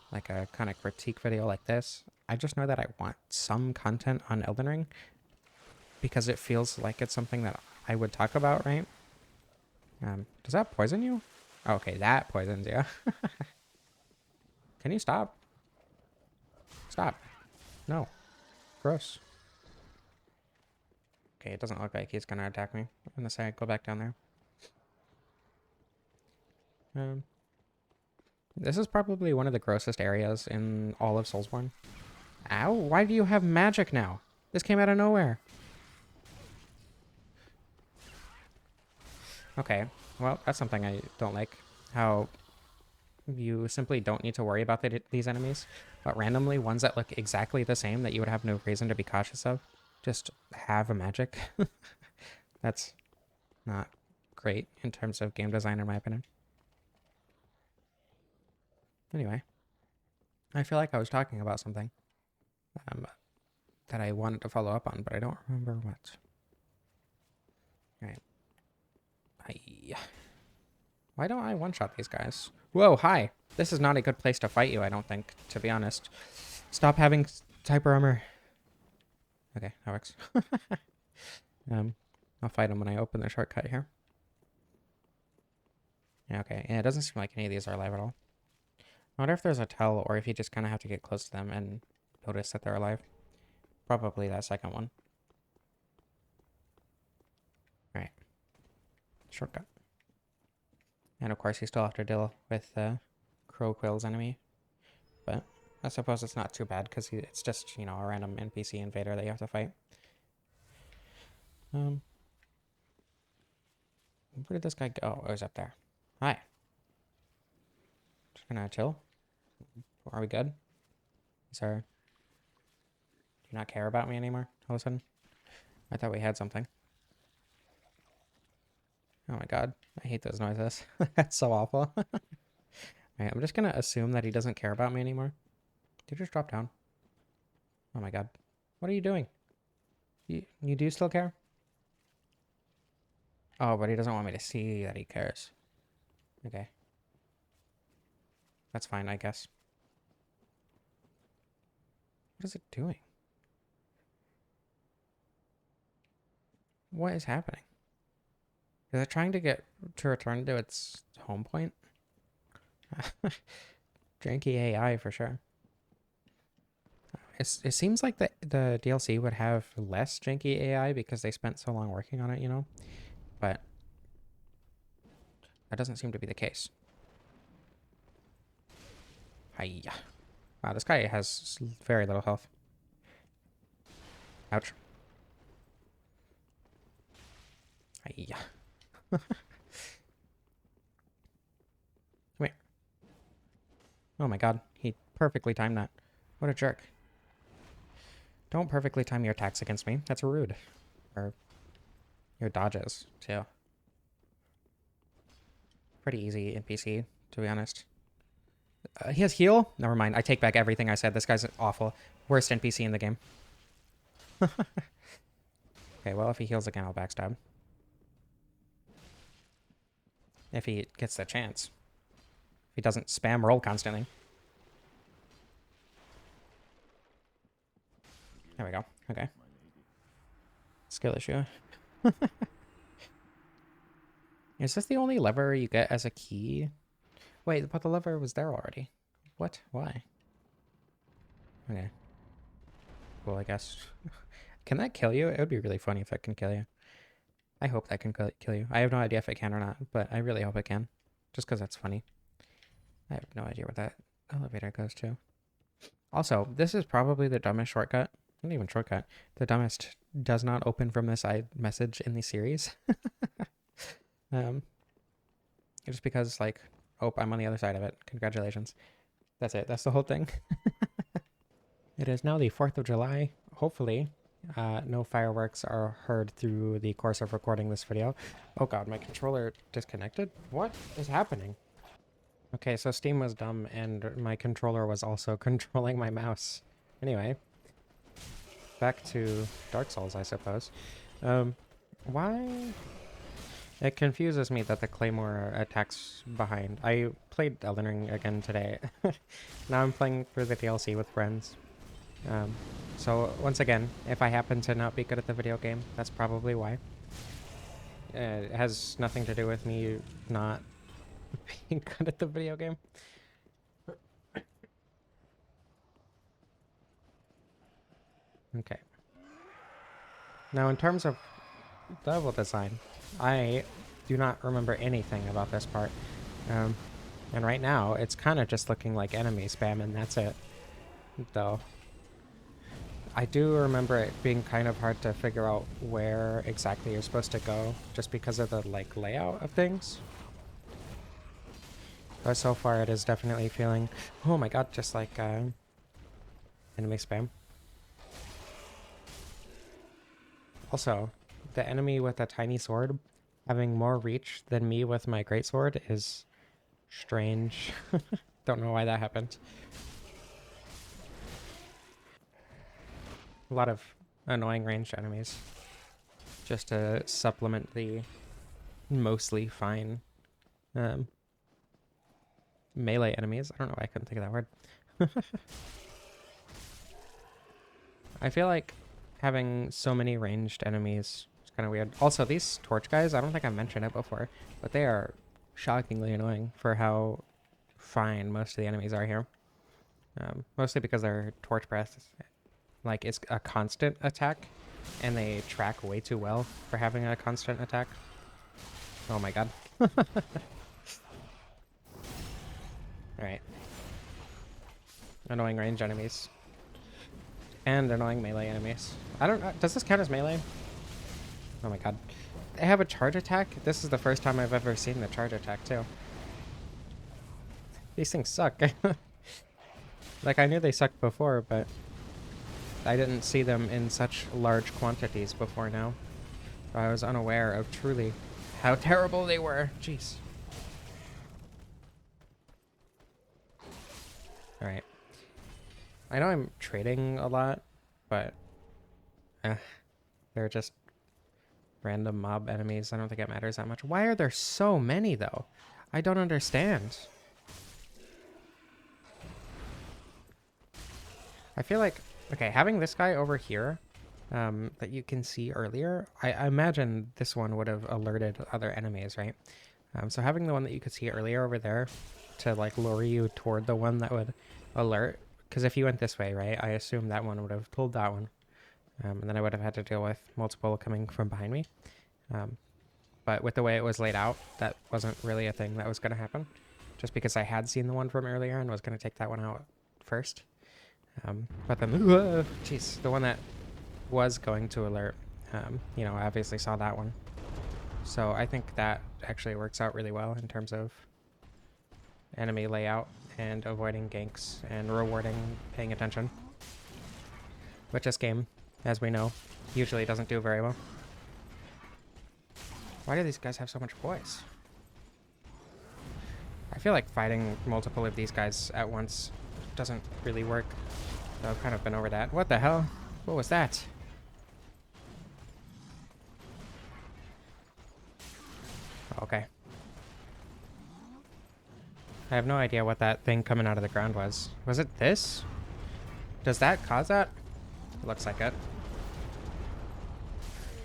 like a kind of critique video like this. I just know that I want some content on Elden Ring because it feels like it's something that I would talk about, right? Does that poison you? Oh, okay, that poisons you. Can you stop? Stop. No. Gross. Okay, it doesn't look like he's gonna attack me. I'm gonna say go back down there. This is probably one of the grossest areas in all of Soulsborne. Ow, why do you have magic now? This came out of nowhere. Okay, well, that's something I don't like. How you simply don't need to worry about these enemies, but randomly ones that look exactly the same that you would have no reason to be cautious of just have a magic. That's not great in terms of game design, in my opinion. Anyway, I feel like I was talking about something that I wanted to follow up on, but I don't remember what. All right. Why don't I one-shot these guys? Whoa, hi. This is not a good place to fight you, I don't think, to be honest. Stop having typer armor. Okay, that works. I'll fight him when I open the shortcut here. Yeah, okay. Yeah, it doesn't seem like any of these are alive at all. I wonder if there's a tell or if you just kind of have to get close to them and notice that they're alive. Probably that second one. Alright. Shortcut. And of course you still have to deal with Crowquill's enemy. But I suppose it's not too bad because it's just, you know, a random NPC invader that you have to fight. Where did this guy go? Oh, it was up there. Hi. Just gonna chill. Are we good? Is there... Do you not care about me anymore all of a sudden? I thought we had something. Oh my god. I hate those noises. That's so awful. Alright, I'm just gonna assume that he doesn't care about me anymore. Did you just drop down? Oh my god. What are you doing? You do still care? Oh, but he doesn't want me to see that he cares. Okay. That's fine, I guess. What is it doing? What is happening? Is it trying to get to return to its home point? Janky AI for sure. It seems like the DLC would have less janky AI because they spent so long working on it, you know? But that doesn't seem to be the case. Hiya. Wow, this guy has very little health. Ouch. Hiya. Come here. Oh my god, he perfectly timed that. What a jerk. Don't perfectly time your attacks against me. That's rude. Or your dodges, too. Pretty easy NPC, to be honest. He has heal? Never mind. I take back everything I said. This guy's awful. Worst NPC in the game. Okay, well, if he heals again, I'll backstab. If he gets the chance. If he doesn't spam roll constantly. There we go. Okay. Skill issue. Is this the only lever you get as a key? Wait, but the lever was there already. What? Why? Okay. Cool, I guess. Can that kill you? It would be really funny if it can kill you. I hope that can kill you. I have no idea if it can or not, but I really hope it can. Just because that's funny. I have no idea where that elevator goes to. Also, this is probably the dumbest shortcut. Not even shortcut. The dumbest does not open from the side message in the series. Just because, like, oh, I'm on the other side of it. Congratulations. That's it. That's the whole thing. It is now the 4th of July. Hopefully, no fireworks are heard through the course of recording this video. Oh god, my controller disconnected? What is happening? Okay, so Steam was dumb and my controller was also controlling my mouse. Anyway, back to Dark Souls, I suppose. Why? It confuses me that the Claymore attacks behind. I played Elden Ring again today. Now I'm playing through the DLC with friends. So once again, if I happen to not be good at the video game, that's probably why. It has nothing to do with me not being good at the video game. Okay. Now in terms of level design, I do not remember anything about this part. And right now, it's kind of just looking like enemy spam, and that's it. Though, I do remember it being kind of hard to figure out where exactly you're supposed to go, just because of the, like, layout of things. But so far, it is definitely feeling, oh my god, just like enemy spam. Also, the enemy with a tiny sword having more reach than me with my greatsword is strange. Don't know why that happened. A lot of annoying ranged enemies just to supplement the mostly fine melee enemies. I don't know why I couldn't think of that word. I feel like having so many ranged enemies is kind of weird. Also, these torch guys, I don't think I mentioned it before, but they are shockingly annoying for how fine most of the enemies are here. Mostly because their torch breath, like, it's a constant attack, and they track way too well for having a constant attack. Oh my god. Alright. Annoying range enemies. And annoying melee enemies. I don't know. Does this count as melee? Oh my god. They have a charge attack? This is the first time I've ever seen the charge attack, too. These things suck. Like, I knew they sucked before, but I didn't see them in such large quantities before now. I was unaware of truly how terrible they were. Jeez. Alright. I know I'm trading a lot, but they're just random mob enemies. I don't think it matters that much. Why are there so many, though? I don't understand. I feel like Okay, having this guy over here that you can see earlier, I imagine this one would have alerted other enemies, right? So having the one that you could see earlier over there to like lure you toward the one that would alert, because if you went this way, right, I assume that one would have told that one. And then I would have had to deal with multiple coming from behind me. But with the way it was laid out, that wasn't really a thing that was going to happen. Just because I had seen the one from earlier and was going to take that one out first. But then, jeez, the one that was going to alert, you know, I obviously saw that one. So I think that actually works out really well in terms of enemy layout and avoiding ganks and rewarding paying attention. Which this game, as we know, usually doesn't do very well. Why do these guys have so much voice? I feel like fighting multiple of these guys at once doesn't really work. So I've kind of been over that. What the hell? What was that? Okay. I have no idea what that thing coming out of the ground was. Was it this? Does that cause that? It looks like it.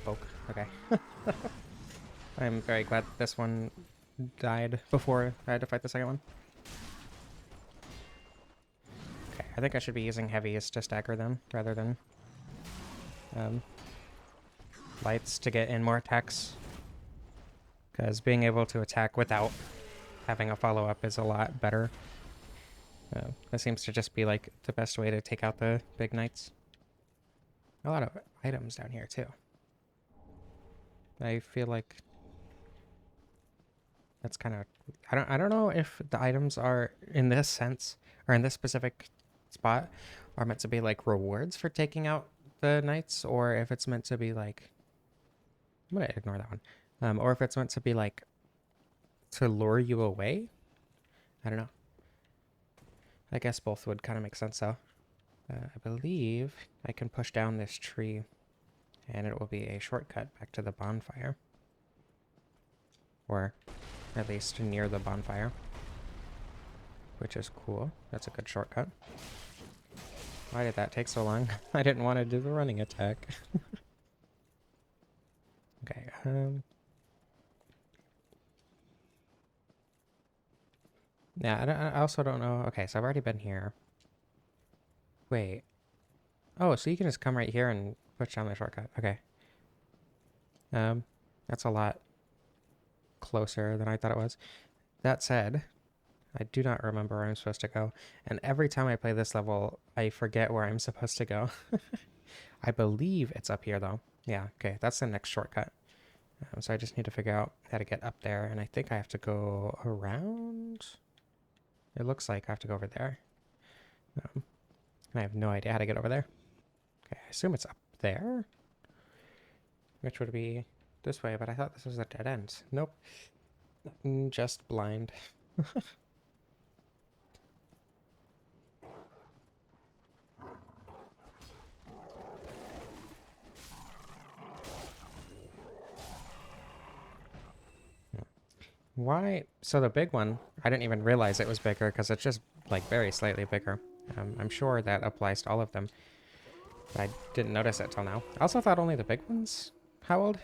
Poke. Okay. I'm very glad this one died before I had to fight the second one. Okay, I think I should be using heavies to stagger them rather than lights to get in more attacks. Because being able to attack without having a follow-up is a lot better. That seems to just be like the best way to take out the big knights. A lot of items down here too. I feel like that's kind of, I don't know if the items are in this sense or in this specific spot are meant to be like rewards for taking out the knights, or if it's meant to be like, I'm gonna ignore that one. Or if it's meant to be like to lure you away. I don't know. I guess both would kind of make sense though. I believe I can push down this tree and it will be a shortcut back to the bonfire. Or at least near the bonfire. Which is cool. That's a good shortcut. Why did that take so long? I didn't want to do the running attack. Okay, yeah, I also don't know. Okay, so I've already been here. Wait. Oh, so you can just come right here and push down the shortcut. Okay. That's a lot closer than I thought it was. That said, I do not remember where I'm supposed to go. And every time I play this level, I forget where I'm supposed to go. I believe it's up here, though. Yeah, okay, that's the next shortcut. So I just need to figure out how to get up there. And I think I have to go around. It looks like I have to go over there. And I have no idea how to get over there. Okay, I assume it's up there. Which would be this way, but I thought this was a dead end. Nope. Just blind. Why? So the big one, I didn't even realize it was bigger because it's just like very slightly bigger. I'm sure that applies to all of them, but I didn't notice it till now. I also thought only the big ones howled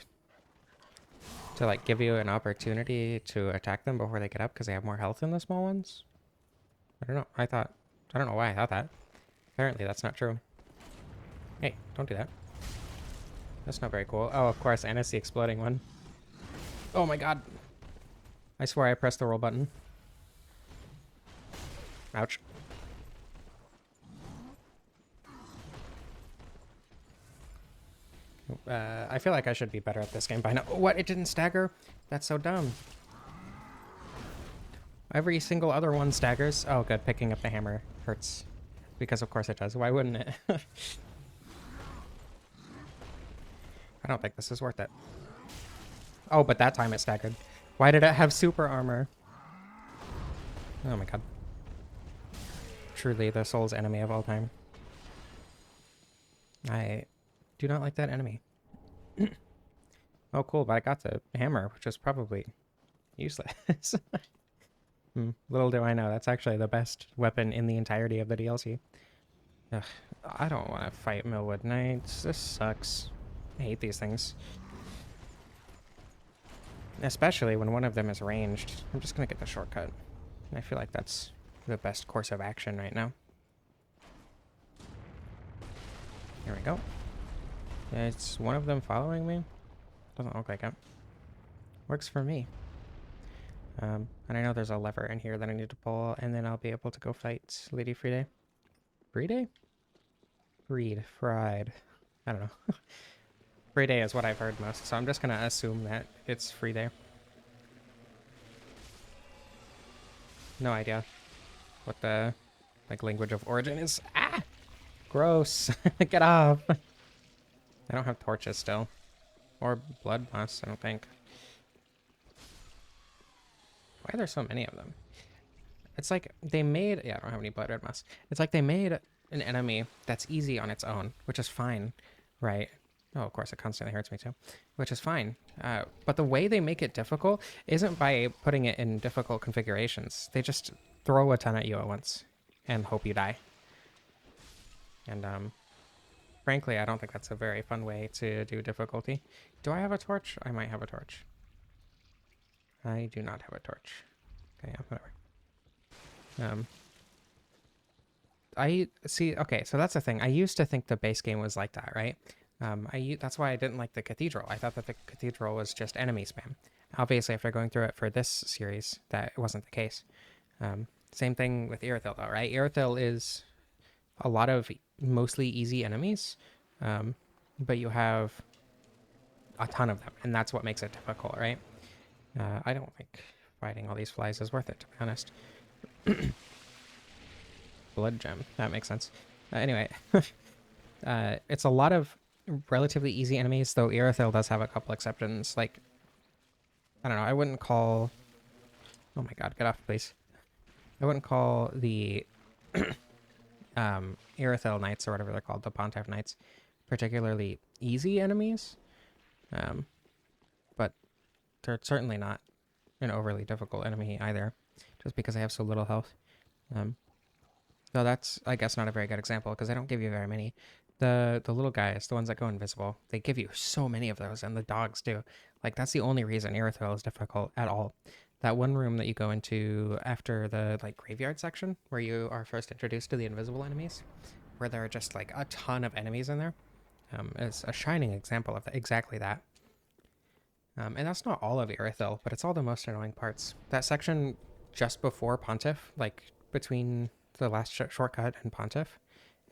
to like give you an opportunity to attack them before they get up because they have more health than the small ones. I don't know. I don't know why I thought that. Apparently that's not true. Hey, don't do that. That's not very cool. Oh, of course, and it's the exploding one. Oh my god. I swear I pressed the roll button. Ouch. I feel like I should be better at this game by now. What? It didn't stagger? That's so dumb. Every single other one staggers. Oh, good. Picking up the hammer hurts. Because of course it does. Why wouldn't it? I don't think this is worth it. Oh, but that time it staggered. Why did it have super armor? Oh my god. Truly the soul's enemy of all time. I do not like that enemy. Oh, cool, but I got the hammer, which is probably useless. Little do I know, that's actually the best weapon in the entirety of the DLC. Ugh, I don't want to fight Milwood Knights. This sucks. I hate these things. Especially when one of them is ranged. I'm just going to get the shortcut. I feel like that's the best course of action right now. Here we go. It's one of them following me. Doesn't look like it. Works for me. And I know there's a lever in here that I need to pull, and then I'll be able to go fight Lady Friede. Friede? Fried. I don't know. Friede is what I've heard most, so I'm just gonna assume that it's Friede. No idea what the language of origin is. Ah! Gross. Get off. I don't have torches still. Or blood moss, I don't think. Why are there so many of them? It's like they made... Yeah, I don't have any blood red moss. It's like they made an enemy that's easy on its own, which is fine, right? Oh, of course, it constantly hurts me too, which is fine. But the way they make it difficult isn't by putting it in difficult configurations. They just throw a ton at you at once and hope you die. And frankly, I don't think that's a very fun way to do difficulty. Do I have a torch? I might have a torch. I do not have a torch. Okay, yeah, whatever. I see. Okay, so that's the thing. I used to think the base game was like that, right? That's why I didn't like the cathedral. I thought that the cathedral was just enemy spam. Obviously, after going through it for this series, that wasn't the case. Same thing with Ariandel, though, right? Ariandel is a lot of mostly easy enemies, but you have a ton of them, and that's what makes it difficult, right? I don't think fighting all these flies is worth it, to be honest. Blood gem. That makes sense. Anyway, it's a lot of relatively easy enemies, though Ariandel does have a couple exceptions. Like, I don't know, I wouldn't call... Oh my god, get off, please. I wouldn't call the Ariandel Knights, or whatever they're called, the Pontiff Knights, particularly easy enemies. But they're certainly not an overly difficult enemy either, just because they have so little health. So that's, I guess, not a very good example, because they don't give you very many. The little guys, the ones that go invisible, they give you so many of those, and the dogs do. Like, that's the only reason Ariandel is difficult at all. That one room that you go into after the, graveyard section, where you are first introduced to the invisible enemies, where there are just, a ton of enemies in there, is a shining example of exactly that. And that's not all of Ariandel, but it's all the most annoying parts. That section just before Pontiff, between the last shortcut and Pontiff,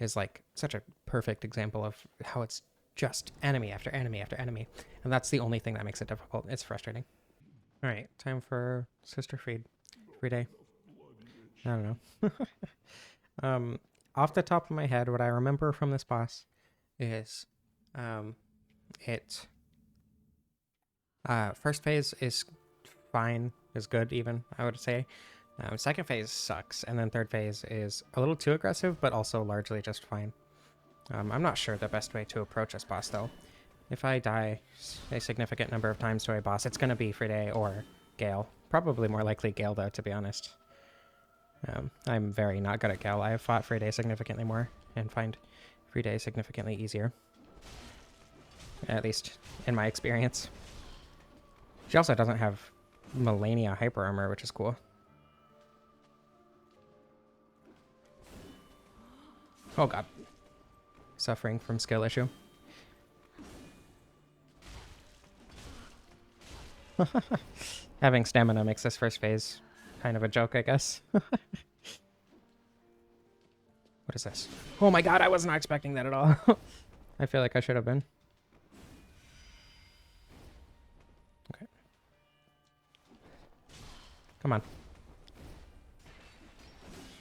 is such a perfect example of how it's just enemy after enemy after enemy. And that's the only thing that makes it difficult. It's frustrating. All right, time for Sister Friede. I don't know. Off the top of my head, what I remember from this boss is first phase is fine, is good even, I would say. Second phase sucks, and then third phase is a little too aggressive, but also largely just fine. I'm not sure the best way to approach this boss, though. If I die a significant number of times to a boss, it's going to be Friede or Gael. Probably more likely Gael, though, to be honest. I'm very not good at Gael. I have fought Friede significantly more, and find Friede significantly easier. At least in my experience. She also doesn't have Millennia Hyper Armor, which is cool. Oh god. Suffering from skill issue. Having stamina makes this first phase kind of a joke, I guess. What is this? Oh my god, I was not expecting that at all. I feel like I should have been. Okay. Come on.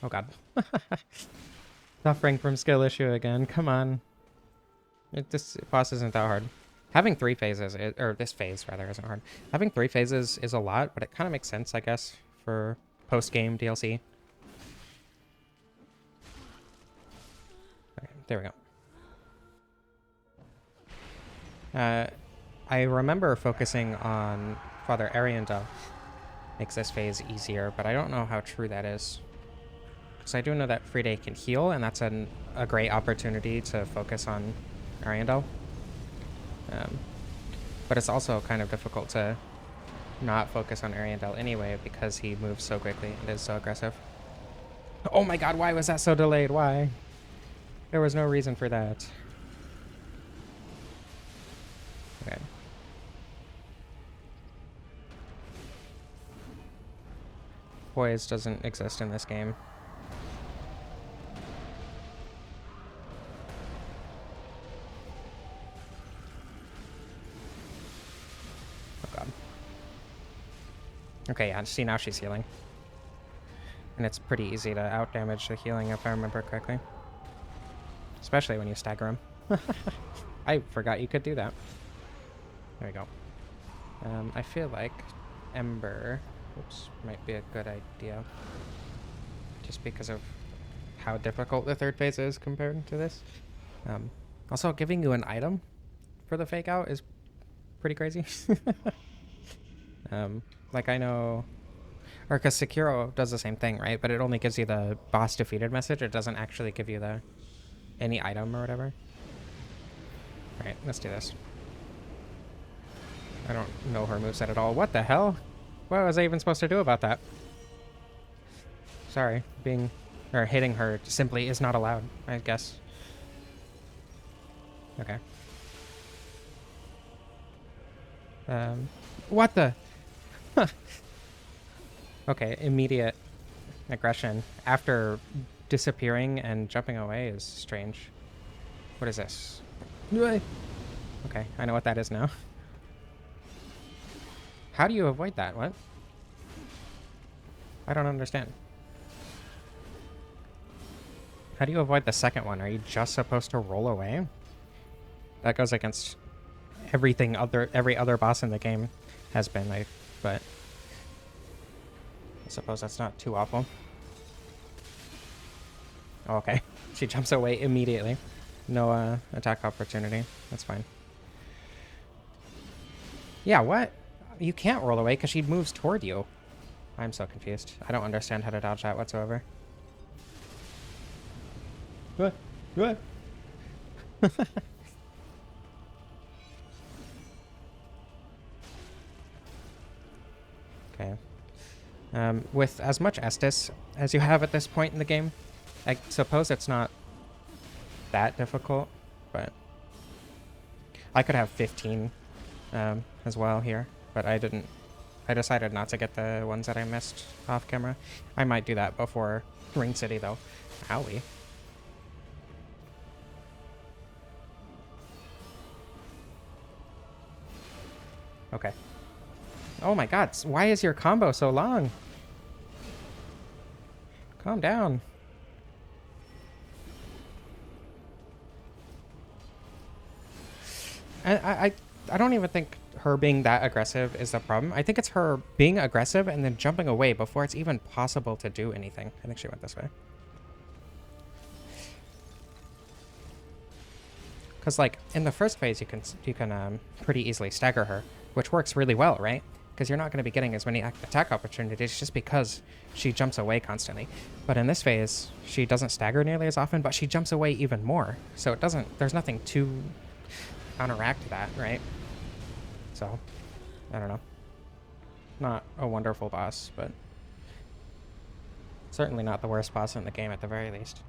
Oh god. Suffering from skill issue again. Come on. This boss isn't that hard. Having 3 phases, or this phase rather, isn't hard. Having 3 phases is a lot, but it kind of makes sense, I guess, for post-game DLC. Okay, there we go. I remember focusing on Father Ariandel makes this phase easier, but I don't know how true that is. Because I do know that Friede can heal, and that's a great opportunity to focus on Ariandel. But it's also kind of difficult to not focus on Ariandel anyway because he moves so quickly and is so aggressive. Oh my god, why was that so delayed? Why? There was no reason for that. Okay. Poise doesn't exist in this game. Oh god. Okay, yeah, see, now she's healing. And it's pretty easy to out-damage the healing if I remember correctly. Especially when you stagger him. I forgot you could do that. There we go. I feel like Ember, might be a good idea. Just because of how difficult the third phase is compared to this. Also, giving you an item for the fake out is pretty crazy. Like I know, or because Sekiro does the same thing, right? But it only gives you the boss defeated message. It doesn't actually give you any item or whatever. Right, let's do this. I don't know her moveset at all. What the hell? What was I even supposed to do about that? Sorry, hitting her simply is not allowed, I guess. Okay. What the? Okay, immediate aggression after disappearing and jumping away is strange. What is this? Okay, I know what that is now. How do you avoid that? What? I don't understand. How do you avoid the second one? Are you just supposed to roll away? That goes against every other boss in the game has been, but I suppose that's not too awful. Oh, okay. She jumps away immediately. No attack opportunity. That's fine. Yeah, what? You can't roll away because she moves toward you. I'm so confused. I don't understand how to dodge that whatsoever. What? What? Okay. With as much Estus as you have at this point in the game, I suppose it's not that difficult, but I could have 15 as well here, but I didn't. I decided not to get the ones that I missed off camera. I might do that before Ring City, though. Owie. Okay. Oh my god, why is your combo so long? Calm down. I don't even think her being that aggressive is the problem. I think it's her being aggressive and then jumping away before it's even possible to do anything. I think she went this way. Because like in the first phase, you can pretty easily stagger her, which works really well, right? Because you're not going to be getting as many attack opportunities just because she jumps away constantly. But in this phase, she doesn't stagger nearly as often, but she jumps away even more. So it doesn't. There's nothing to counteract that, right? So, I don't know. Not a wonderful boss, but certainly not the worst boss in the game at the very least.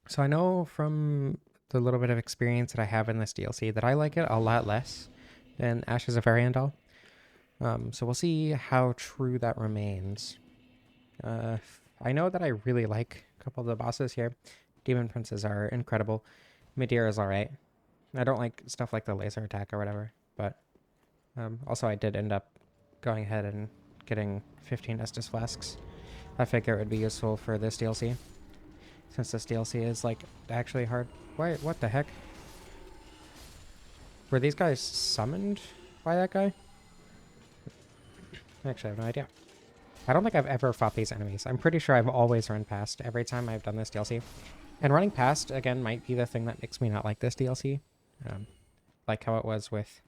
So I know from the little bit of experience that I have in this DLC that I like it a lot less than Ashes of Ariandel. So we'll see how true that remains. I know that I really like a couple of the bosses here. Demon Princes are incredible. Midir is alright. I don't like stuff like the laser attack or whatever, but also I did end up going ahead and getting 15 Estus Flasks. I figure it would be useful for this DLC, since this DLC is like actually hard. Why? What the heck? Were these guys summoned by that guy? Actually, I have no idea. I don't think I've ever fought these enemies. I'm pretty sure I've always run past every time I've done this DLC. And running past, again, might be the thing that makes me not like this DLC. Like how it was with...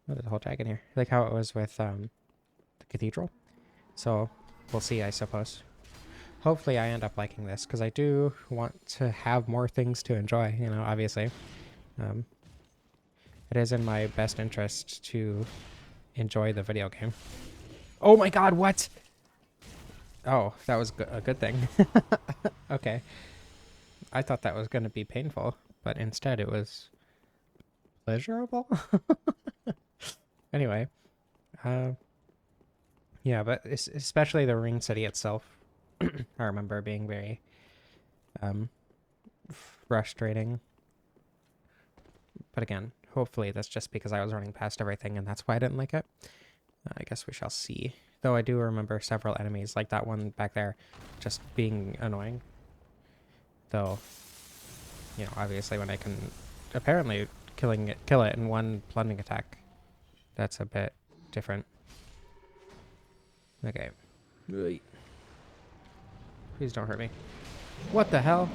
Oh, there's a whole dragon here. Like how it was with the cathedral. So, we'll see, I suppose. hopefully I end up liking this, because I do want to have more things to enjoy, you know, obviously. It is in my best interest to enjoy the video game. Oh my god, what? Oh, that was a good thing. Okay. I thought that was going to be painful, but instead it was pleasurable. Anyway, yeah, but especially the ring city itself, I remember being very frustrating. But again, hopefully that's just because I was running past everything and that's why I didn't like it. I guess we shall see. Though I do remember several enemies, like that one back there, just being annoying. Though, you know, obviously when I can apparently kill it in one plunging attack, that's a bit different. Okay. Please don't hurt me. What the hell?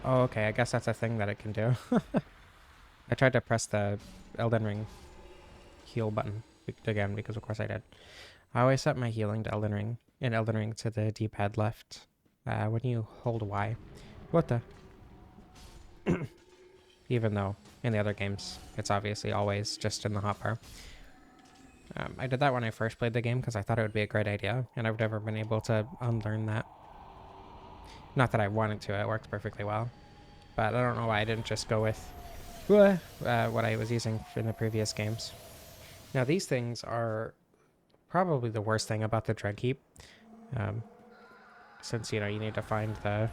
Oh, okay, I guess that's a thing that it can do. I tried to press the Elden Ring heal button again, because of course I did. I always set my healing to Elden Ring to the D-pad left when you hold Y. What the? Even though in the other games it's obviously always just in the hotbar. I did that when I first played the game because I thought it would be a great idea, and I've never been able to unlearn that. Not that I wanted to, it worked perfectly well. But I don't know why I didn't just go with what I was using in the previous games. Now these things are probably the worst thing about the Dread Keep. Since, you know, you need to find the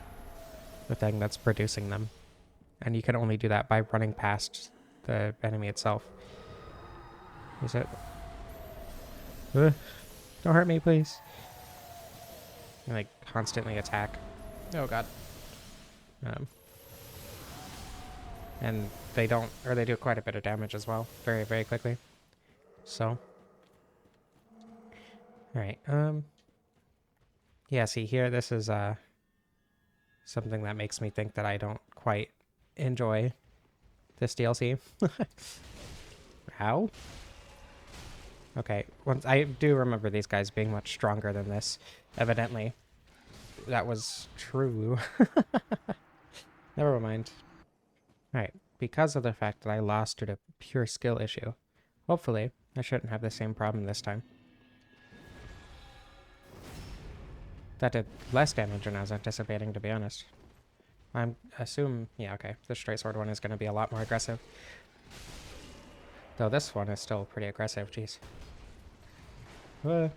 thing that's producing them. And you can only do that by running past the enemy itself. Is it? Don't hurt me, please. And, like, constantly attack. Oh god. And they don't, or they do quite a bit of damage as well, very, very quickly. So. Alright, yeah, see here, this is, something that makes me think that I don't quite enjoy this DLC. How? Okay, once I do remember these guys being much stronger than this, evidently. That was true. Never mind. Alright, because of the fact that I lost due to pure skill issue, hopefully I shouldn't have the same problem this time. That did less damage than I was anticipating, to be honest. I assume, yeah, okay, the straight sword one is going to be a lot more aggressive. Though this one is still pretty aggressive, jeez. I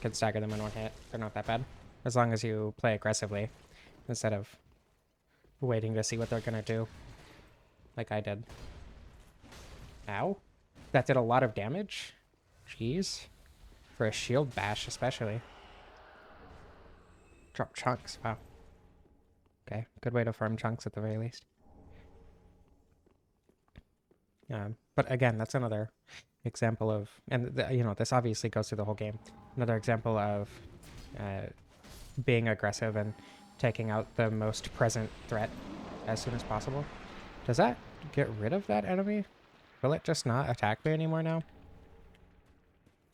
can stagger them in one hit. They're not that bad. As long as you play aggressively, instead of waiting to see what they're going to do. Like I did. Ow. That did a lot of damage? Jeez. For a shield bash, especially. Drop chunks, wow. Okay, good way to farm chunks at the very least. But again, that's another example of, and you know, this obviously goes through the whole game. Another example of being aggressive and taking out the most present threat as soon as possible. Does that get rid of that enemy? Will it just not attack me anymore now?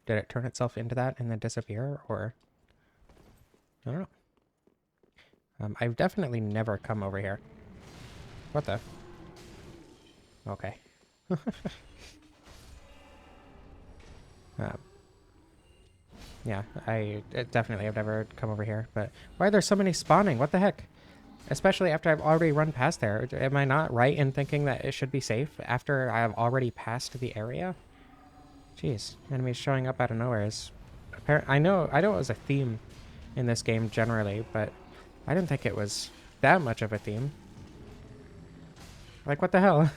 Did it turn itself into that and then disappear, or? I don't know. I've definitely never come over here. What the? Okay. Yeah, I definitely have never come over here, but why are there so many spawning? What the heck? Especially after I've already run past there. Am I not right in thinking that it should be safe after I have already passed the area? Jeez, enemies showing up out of nowhere is apparent. I know it was a theme in this game generally, but I didn't think it was that much of a theme. Like, what the hell?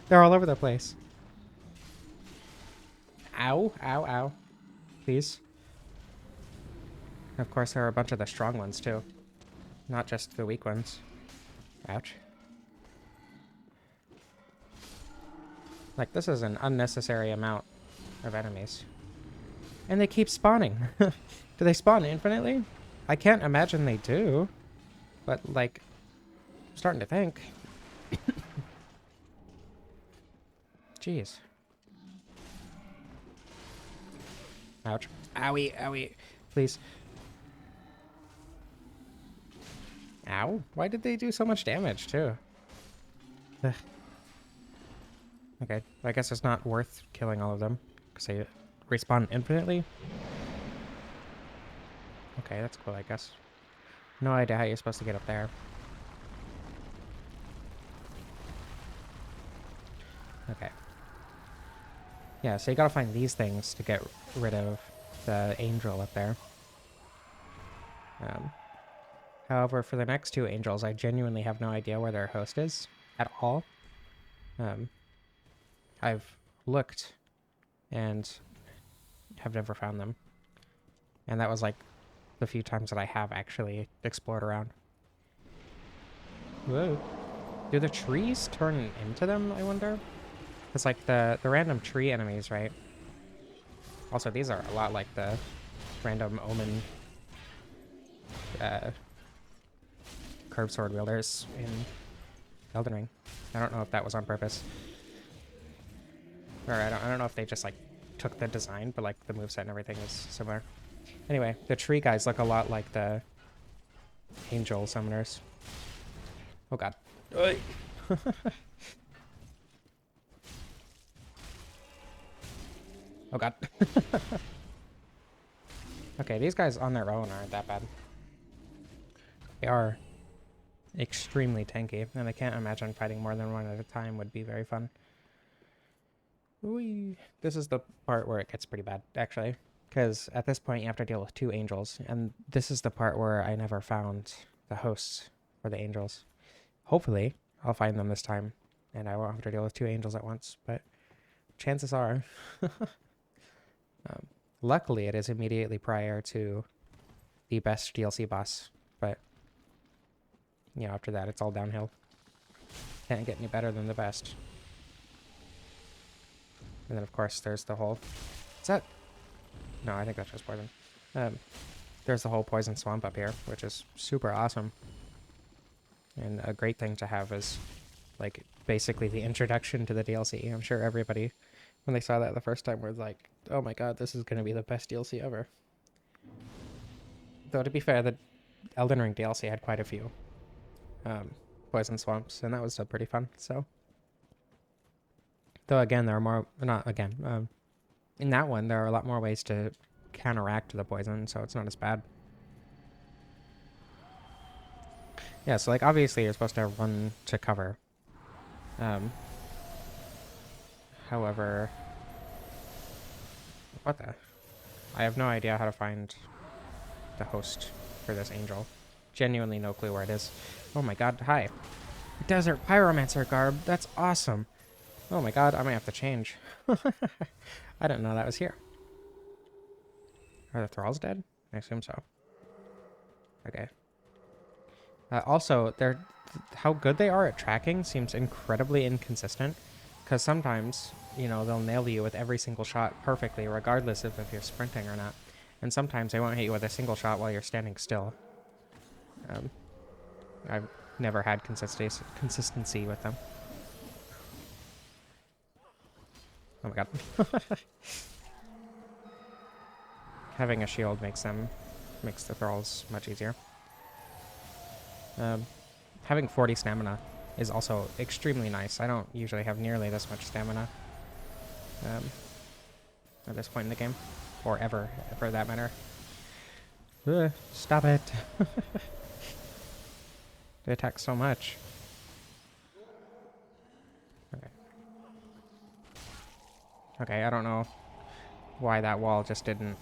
They're all over the place. Ow, ow, ow. Please. Of course, there are a bunch of the strong ones, too. Not just the weak ones. Ouch. Like, this is an unnecessary amount of enemies. And they keep spawning. Do they spawn infinitely? I can't imagine they do. But, like, I'm starting to think. Jeez. Ouch. Owie, owie. Please. Ow. Why did they do so much damage, too? Ugh. Okay, I guess it's not worth killing all of them, because they respawn infinitely. Okay, that's cool, I guess. No idea how you're supposed to get up there. Okay. Yeah, so you gotta find these things to get rid of the angel up there. However, for the next two angels, I genuinely have no idea where their host is at all. I've looked and have never found them. And that was like the few times that I have actually explored around. Whoa. Do the trees turn into them, I wonder? It's like the random tree enemies, right? Also, these are a lot like the random omen curved sword wielders in Elden Ring. I don't know if that was on purpose. Or I don't know if they just like took the design, but like the moveset and everything is similar. Anyway, the tree guys look a lot like the angel summoners. Oh god. Oh god. Okay, these guys on their own aren't that bad. They are extremely tanky, and I can't imagine fighting more than one at a time would be very fun. Whee. This is the part where it gets pretty bad, actually. Because at this point you have to deal with two angels, and this is the part where I never found the hosts for the angels. Hopefully, I'll find them this time, and I won't have to deal with two angels at once, but chances are... luckily, it is immediately prior to the best DLC boss, but, you know, after that, it's all downhill. Can't get any better than the best. And then, of course, there's the whole... Is that... No, I think that's just poison. There's the whole poison swamp up here, which is super awesome. And a great thing to have is, like, basically the introduction to the DLC. I'm sure everybody, when they saw that the first time, was like, oh my god, this is going to be the best DLC ever. Though, to be fair, the Elden Ring DLC had quite a few poison swamps, and that was still pretty fun, so... Though, again, there are more... Not again. In that one, there are a lot more ways to counteract the poison, so it's not as bad. Yeah, so, like, obviously you're supposed to run to cover. However... What the? I have no idea how to find the host for this angel. Genuinely no clue where it is. Oh my god, hi. Desert Pyromancer garb, that's awesome. Oh my god, I might have to change. I didn't know that was here. Are the thralls dead? I assume so. Okay. Also, how good they are at tracking seems incredibly inconsistent. Because sometimes, you know, they'll nail you with every single shot perfectly, regardless of if you're sprinting or not. And sometimes they won't hit you with a single shot while you're standing still. I've never had consistency with them. Oh my god. Having a shield makes the thralls much easier. Having 40 stamina is also extremely nice. I don't usually have nearly this much stamina at this point in the game. Or ever, for that matter. Stop it. They attack so much. Okay. Okay, I don't know why that wall just didn't...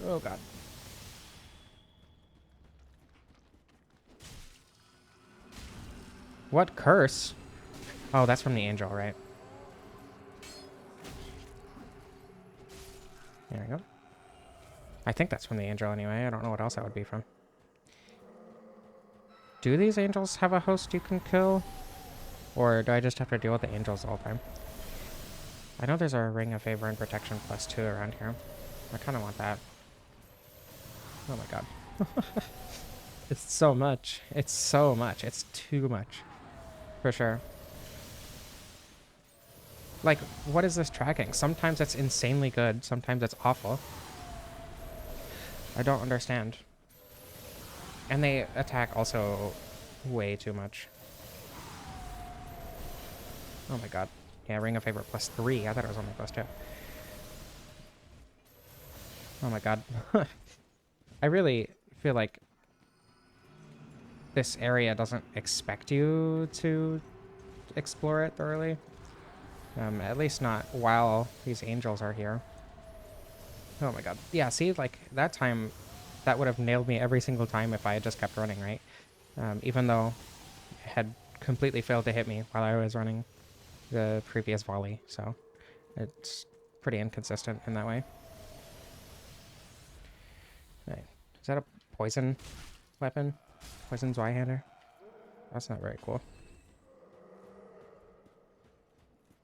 Oh god. What curse? Oh, that's from the angel, right? There we go. I think that's from the angel anyway. I don't know what else that would be from. Do these angels have a host you can kill? Or do I just have to deal with the angels all the time? I know there's a Ring of Favor and Protection +2 around here. I kind of want that. Oh my god. It's so much. It's so much. It's too much. For sure. Like, what is this tracking? Sometimes it's insanely good. Sometimes it's awful. I don't understand. And they attack also way too much. Oh my god. Yeah, Ring of Favor +3. I thought it was only +2. Oh my god. I really feel like this area doesn't expect you to explore it thoroughly. At least not while these angels are here. Oh my god. Yeah, see, like, that time, that would have nailed me every single time if I had just kept running, right? Even though it had completely failed to hit me while I was running the previous volley, so it's pretty inconsistent in that way. Right. Is that a poison weapon? Poison Zweihander? That's not very cool.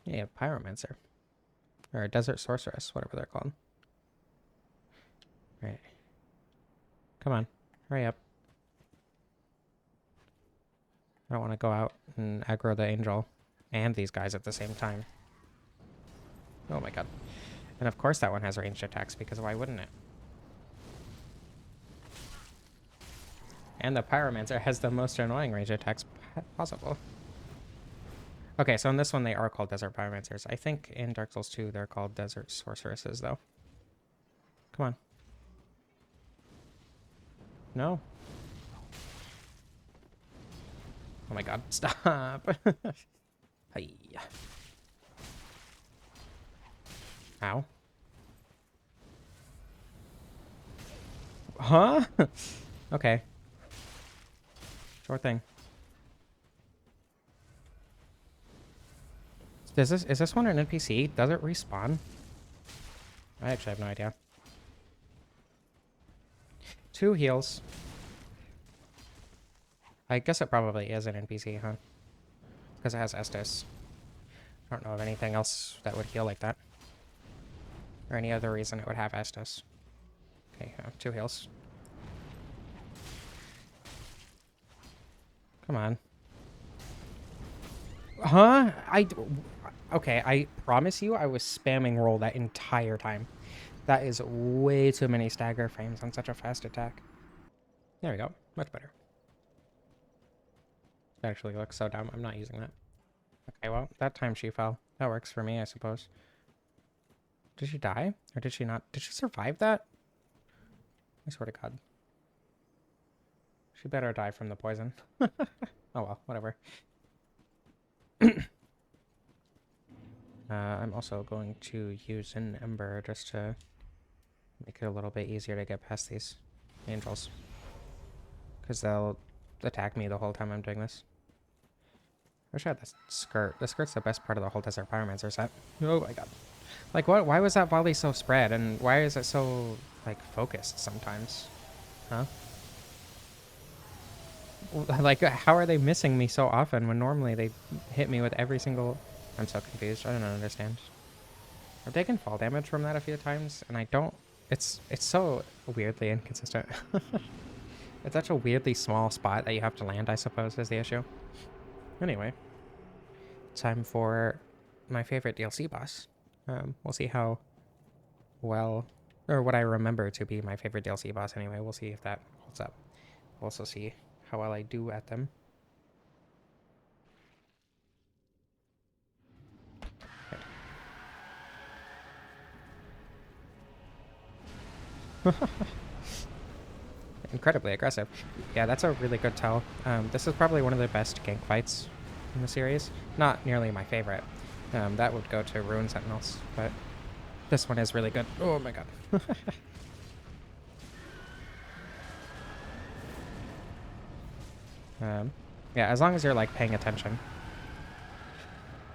Yeah, Pyromancer. Or a Desert Sorceress, whatever they're called. Right. Come on. Hurry up. I don't want to go out and aggro the angel and these guys at the same time. Oh my god. And of course that one has ranged attacks, because why wouldn't it? And the Pyromancer has the most annoying range attacks possible. Okay, so in this one they are called Desert Pyromancers. I think in Dark Souls 2 they're called Desert Sorceresses, though. Come on. No. Oh my god, stop. Hey. Ow. Huh? Okay. Sure thing. Is this one an NPC? Does it respawn? I actually have no idea. 2 heals. I guess it probably is an NPC, huh? Because it has Estus. I don't know of anything else that would heal like that. Or any other reason it would have Estus. Okay, 2 heals. Come on. Huh? Okay, I promise you I was spamming roll that entire time. That is way too many stagger frames on such a fast attack. There we go. Much better. It actually looks so dumb. I'm not using that. Okay, well, that time she fell. That works for me, I suppose. Did she die? Or did she not? Did she survive that? I swear to God. She better die from the poison. Oh well, whatever. I'm also going to use an Ember just to make it a little bit easier to get past these angels. Because they'll attack me the whole time I'm doing this. I wish I had the skirt. The skirt's the best part of the whole Desert Pyromancer set. Oh my god. Like, what? Why was that volley so spread? And why is it so, like, focused sometimes? Huh? Like, how are they missing me so often when normally they hit me with every single... I'm so confused. I don't understand. I've taken fall damage from that a few times, and I don't... It's so weirdly inconsistent. It's such a weirdly small spot that you have to land, I suppose, is the issue. Anyway. Time for my favorite DLC boss. We'll see how well... Or what I remember to be my favorite DLC boss anyway. We'll see if that holds up. We'll also see how well I do at them. Incredibly aggressive. Yeah, that's a really good tell. This is probably one of the best gank fights in the series. Not nearly my favorite. That would go to Ruin Sentinels, but this one is really good. Oh my god. Yeah, as long as you're like paying attention.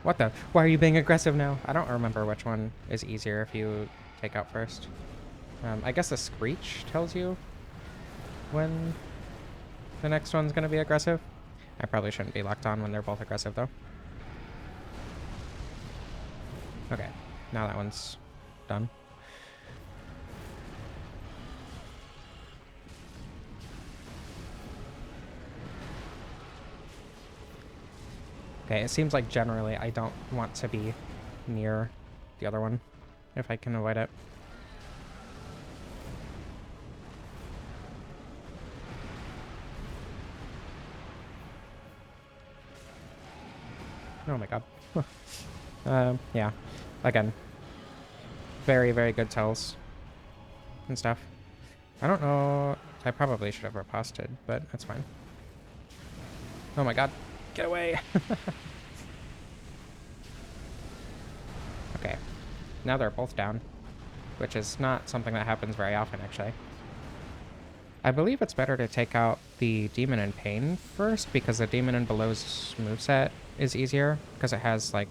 What the? Why are you being aggressive now? I don't remember which one is easier if you take out first. I guess the Screech tells you when the next one's going to be aggressive. I probably shouldn't be locked on when they're both aggressive, though. Okay, now that one's done. Okay, it seems like generally I don't want to be near the other one if I can avoid it. Oh my god. Yeah. Again. Very, very good tells. And stuff. I don't know. I probably should have riposted, but that's fine. Oh my god. Get away! Okay. Now they're both down. Which is not something that happens very often, actually. I believe it's better to take out the Demon in Pain first, because the Demon in Below's moveset is easier, because it has, like...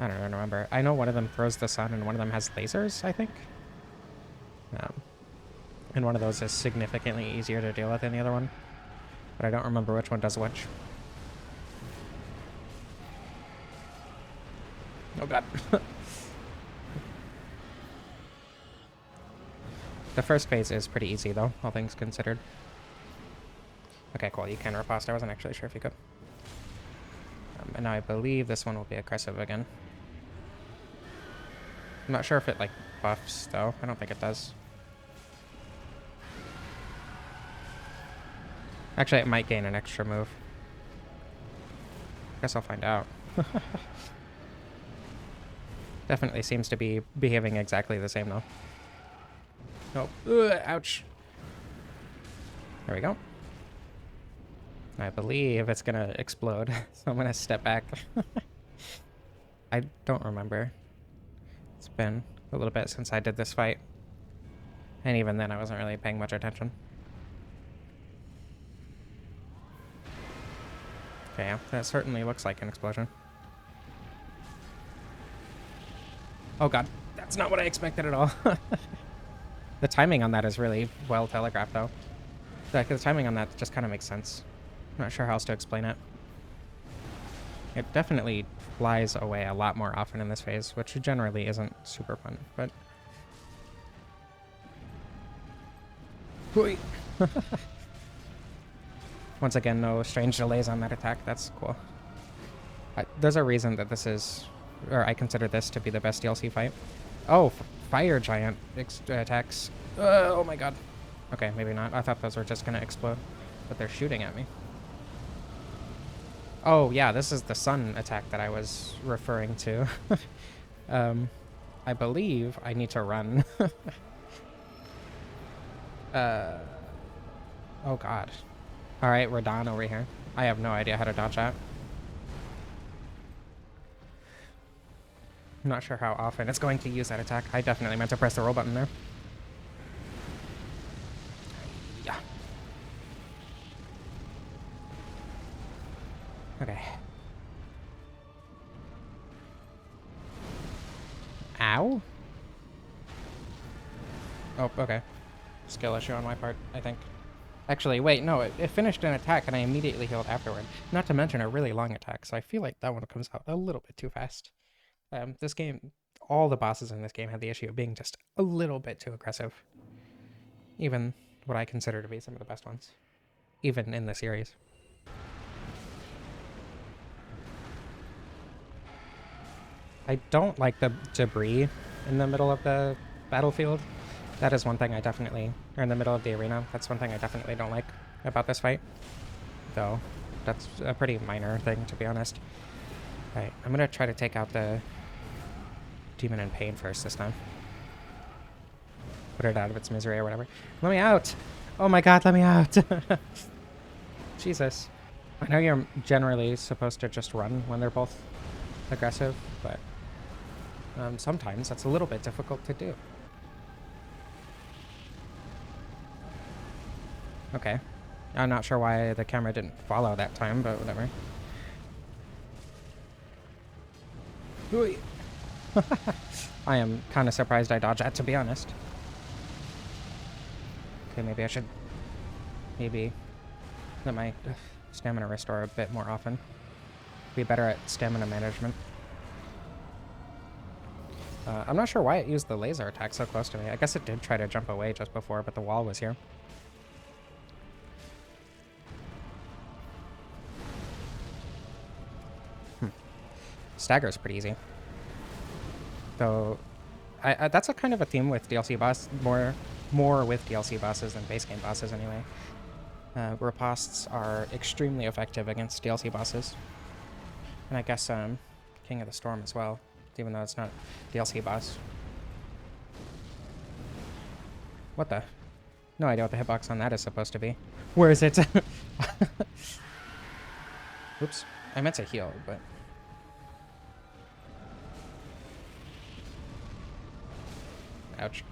I don't remember. I know one of them throws the sun, and one of them has lasers, I think? And one of those is significantly easier to deal with than the other one. But I don't remember which one does which. Oh god. The first phase is pretty easy, though, all things considered. Okay, cool. You can riposte. I wasn't actually sure if you could. And now I believe this one will be aggressive again. I'm not sure if it, like, buffs, though. I don't think it does. Actually, it might gain an extra move. Guess I'll find out. Definitely seems to be behaving exactly the same, though. Oh, ouch. There we go. I believe it's gonna explode, so I'm gonna step back. I don't remember. It's been a little bit since I did this fight. And even then, I wasn't really paying much attention. Okay, yeah, that certainly looks like an explosion. Oh god, that's not what I expected at all. The timing on that is really well telegraphed, though. Like, the timing on that just kind of makes sense. I'm not sure how else to explain it. It definitely flies away a lot more often in this phase, which generally isn't super fun, but... Once again, no strange delays on that attack. That's cool. There's a reason that this is... Or I consider this to be the best DLC fight. Oh, fire giant attacks. Oh my god. Okay, maybe not. I thought those were just gonna explode. But they're shooting at me. Oh, yeah, this is the sun attack that I was referring to. I believe I need to run. Oh god. Alright, we're done over here. I have no idea how to dodge that. I'm not sure how often it's going to use that attack. I definitely meant to press the roll button there. Yeah. Okay. Ow? Oh, okay. Skill issue on my part, I think. Actually, wait, no, it finished an attack and I immediately healed afterward. Not to mention a really long attack, so I feel like that one comes out a little bit too fast. This game, all the bosses in this game had the issue of being just a little bit too aggressive. Even what I consider to be some of the best ones. Even in the series. I don't like the debris in the middle of the battlefield. That is one thing I definitely... Or in the middle of the arena. That's one thing I definitely don't like about this fight. Though, that's a pretty minor thing, to be honest. Alright, I'm gonna try to take out the Demon in Pain first this time. Put it out of its misery or whatever. Let me out! Oh my god, let me out! Jesus. I know you're generally supposed to just run when they're both aggressive, but sometimes that's a little bit difficult to do. Okay. I'm not sure why the camera didn't follow that time, but whatever. I am kind of surprised I dodged that, to be honest. Okay, maybe I should... Maybe let my stamina restore a bit more often. Be better at stamina management. I'm not sure why it used the laser attack so close to me. I guess it did try to jump away just before, but the wall was here. Stagger's pretty easy. Though, that's a kind of a theme with DLC boss, more with DLC bosses than base game bosses anyway. Ripostes are extremely effective against DLC bosses. And I guess King of the Storm as well, even though it's not DLC boss. What the? No idea what the hitbox on that is supposed to be. Where is it? Oops. I meant to heal, but... Ouch.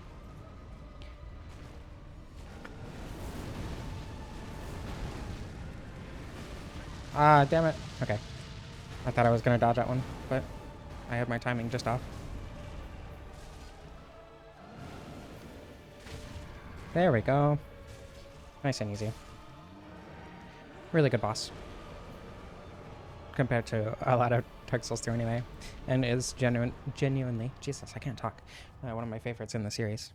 Ah, damn it. Okay. I thought I was going to dodge that one, but I had my timing just off. There we go. Nice and easy. Really good boss. Compared to a lot of Dark Souls 2 anyway. And is genuinely, Jesus, I can't talk, one of my favorites in the series.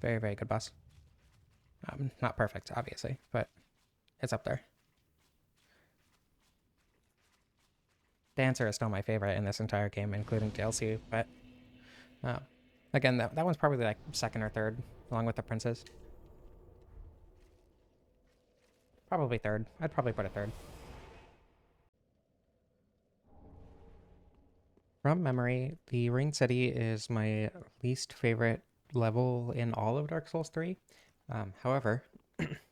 Very, very good boss. Not perfect, obviously, but it's up there. Dancer is still my favorite in this entire game, including DLC, but again, that one's probably like second or third, along with the princes. Probably third. I'd probably put it third. From memory, the Ring City is my least favorite level in all of Dark Souls 3. However,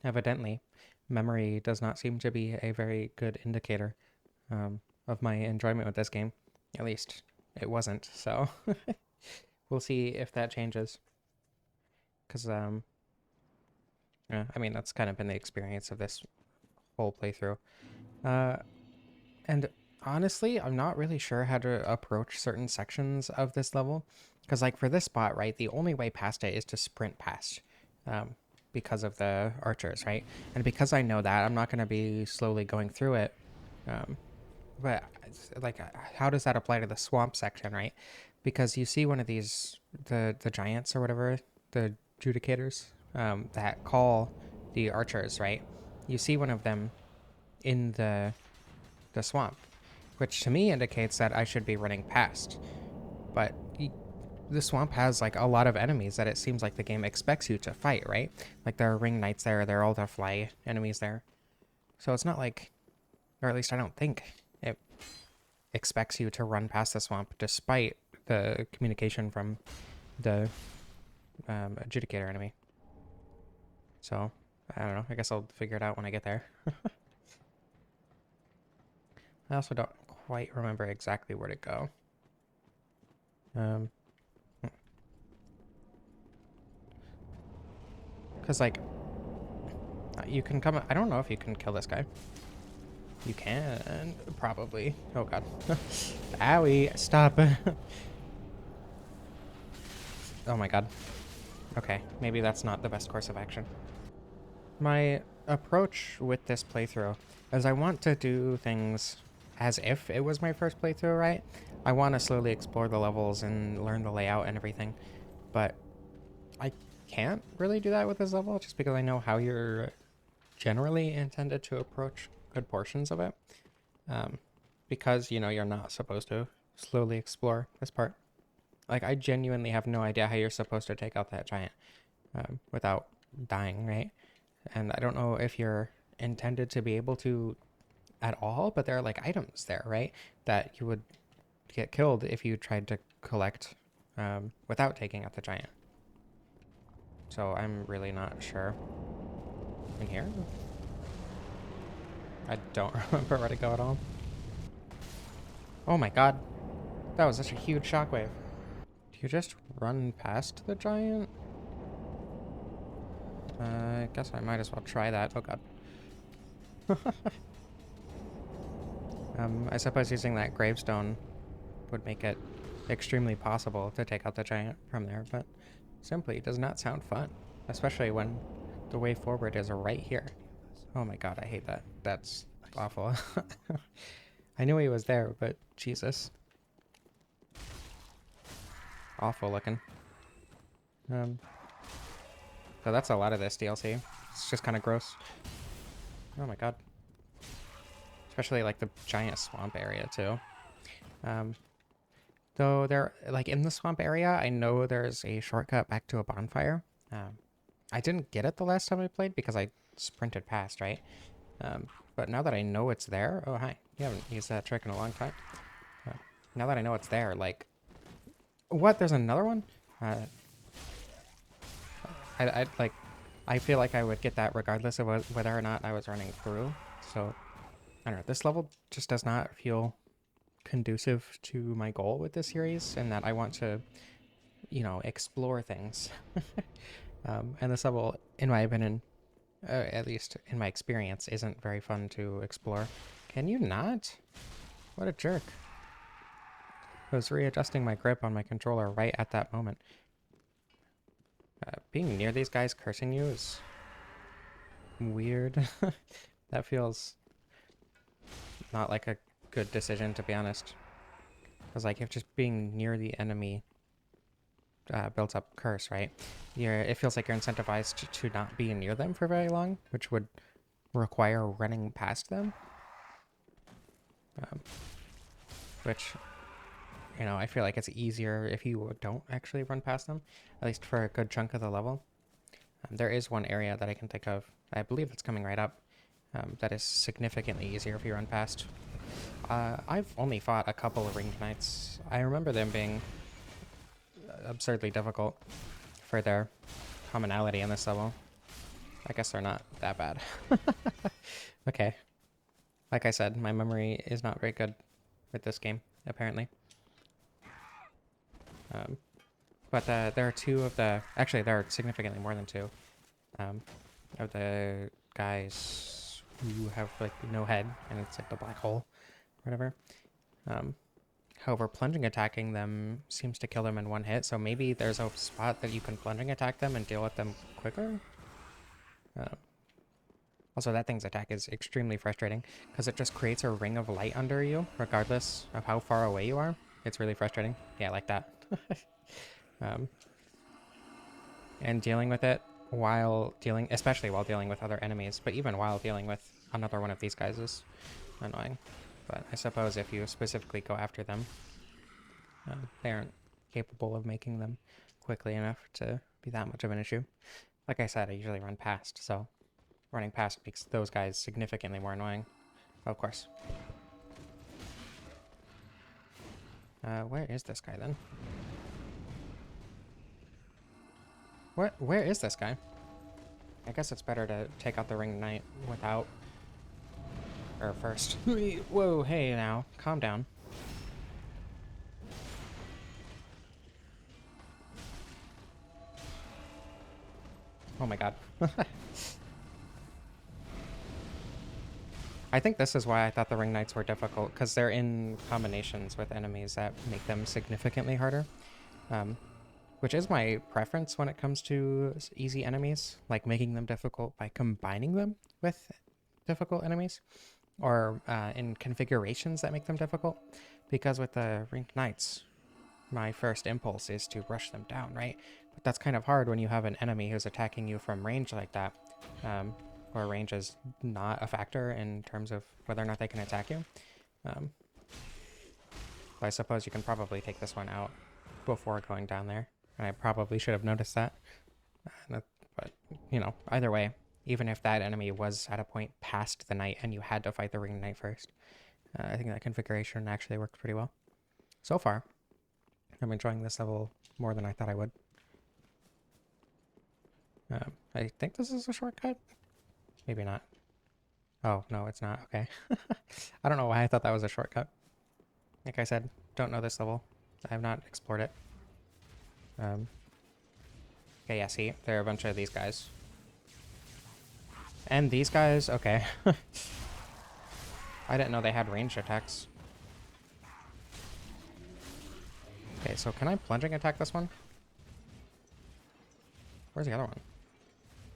evidently, memory does not seem to be a very good indicator of my enjoyment with this game. At least, it wasn't, so we'll see if that changes. Because, yeah, I mean, that's kind of been the experience of this whole playthrough. And honestly, I'm not really sure how to approach certain sections of this level. Because, like, for this spot, right, the only way past it is to sprint past. Because of the archers, right? And because I know that, I'm not going to be slowly going through it. But, like, how does that apply to the swamp section, right? Because you see one of these, the giants or whatever, the judicators, that call the archers, right? You see one of them in the swamp, which to me indicates that I should be running past. But the swamp has like a lot of enemies that it seems like the game expects you to fight, right? Like there are ring knights there, there are all the fly enemies there. So it's not like, or at least I don't think it expects you to run past the swamp despite the communication from the adjudicator enemy. So, I don't know. I guess I'll figure it out when I get there. I also don't quite remember exactly where to go. Because, like, you can come... I don't know if you can kill this guy. You can, probably. Oh, God. Owie, stop. Oh, my God. Okay, maybe that's not the best course of action. My approach with this playthrough is I want to do things as if it was my first playthrough, right? I want to slowly explore the levels and learn the layout and everything, but I can't really do that with this level just because I know how you're generally intended to approach good portions of it. Because, you know, you're not supposed to slowly explore this part. Like, I genuinely have no idea how you're supposed to take out that giant without dying, right? And I don't know if you're intended to be able to at all, but there are like items there, right? That you would get killed if you tried to collect without taking out the giant. So I'm really not sure. In here? I don't remember where to go at all. Oh my God. That was such a huge shockwave. Do you just run past the giant? I guess I might as well try that. Oh God. I suppose using that gravestone would make it extremely possible to take out the giant from there, but simply does not sound fun, especially when the way forward is right here. Oh my God, I hate that. That's awful. I knew he was there, but Jesus. Awful looking. So that's a lot of this DLC. It's just kind of gross. Oh my God. Especially like the giant swamp area too. Though they're like in the swamp area, I know there's a shortcut back to a bonfire. I didn't get it the last time I played because I sprinted past, right? But now that I know it's there... Oh, hi. You haven't used that trick in a long time. Now that I know it's there, like... What? There's another one? I feel like I would get that regardless of whether or not I was running through. So, I don't know. This level just does not feel conducive to my goal with this series, and that I want to, you know, explore things. And this level, in my opinion, at least in my experience, isn't very fun to explore. Can you not? What a jerk. I was readjusting my grip on my controller right at that moment. Being near these guys cursing you is weird. That feels not like a good decision, to be honest. Because, like, if just being near the enemy builds up curse, right? It feels like you're incentivized to not be near them for very long, which would require running past them. Which, you know, I feel like it's easier if you don't actually run past them, at least for a good chunk of the level. There is one area that I can think of, I believe it's coming right up, that is significantly easier if you run past. I've only fought a couple of Ringed Knights. I remember them being absurdly difficult for their commonality in this level. I guess they're not that bad. Okay. Like I said, my memory is not very good with this game, apparently. But there are two of the... Actually, there are significantly more than two of the guys who have, like, no head, and it's like the black hole, whatever. However, plunging attacking them seems to kill them in one hit, so maybe there's a spot that you can plunging attack them and deal with them quicker? Also, that thing's attack is extremely frustrating, because it just creates a ring of light under you, regardless of how far away you are. It's really frustrating. Yeah, like that. And dealing with it while dealing, especially while dealing with other enemies, but even while dealing with another one of these guys is annoying. But I suppose if you specifically go after them, they aren't capable of making them quickly enough to be that much of an issue. Like I said, I usually run past, so running past makes those guys significantly more annoying, of course. Where is this guy then? Where is this guy? I guess it's better to take out the Ringed Knight without... Or first. Whoa, hey now. Calm down. Oh my god. I think this is why I thought the Ringed Knights were difficult, because they're in combinations with enemies that make them significantly harder. Which is my preference when it comes to easy enemies, like making them difficult by combining them with difficult enemies, or in configurations that make them difficult. Because with the Ringed Knights, my first impulse is to rush them down, right? But that's kind of hard when you have an enemy who's attacking you from range like that, where range is not a factor in terms of whether or not they can attack you. I suppose you can probably take this one out before going down there. And I probably should have noticed that. But, you know, either way, even if that enemy was at a point past the knight and you had to fight the Ringed Knight first, I think that configuration actually worked pretty well. So far, I'm enjoying this level more than I thought I would. I think this is a shortcut? Maybe not. Oh, no, it's not. Okay. I don't know why I thought that was a shortcut. Like I said, don't know this level. I have not explored it. Okay, yeah, see, there are a bunch of these guys. And these guys, okay. I didn't know they had ranged attacks. Okay, so can I plunging attack this one? Where's the other one?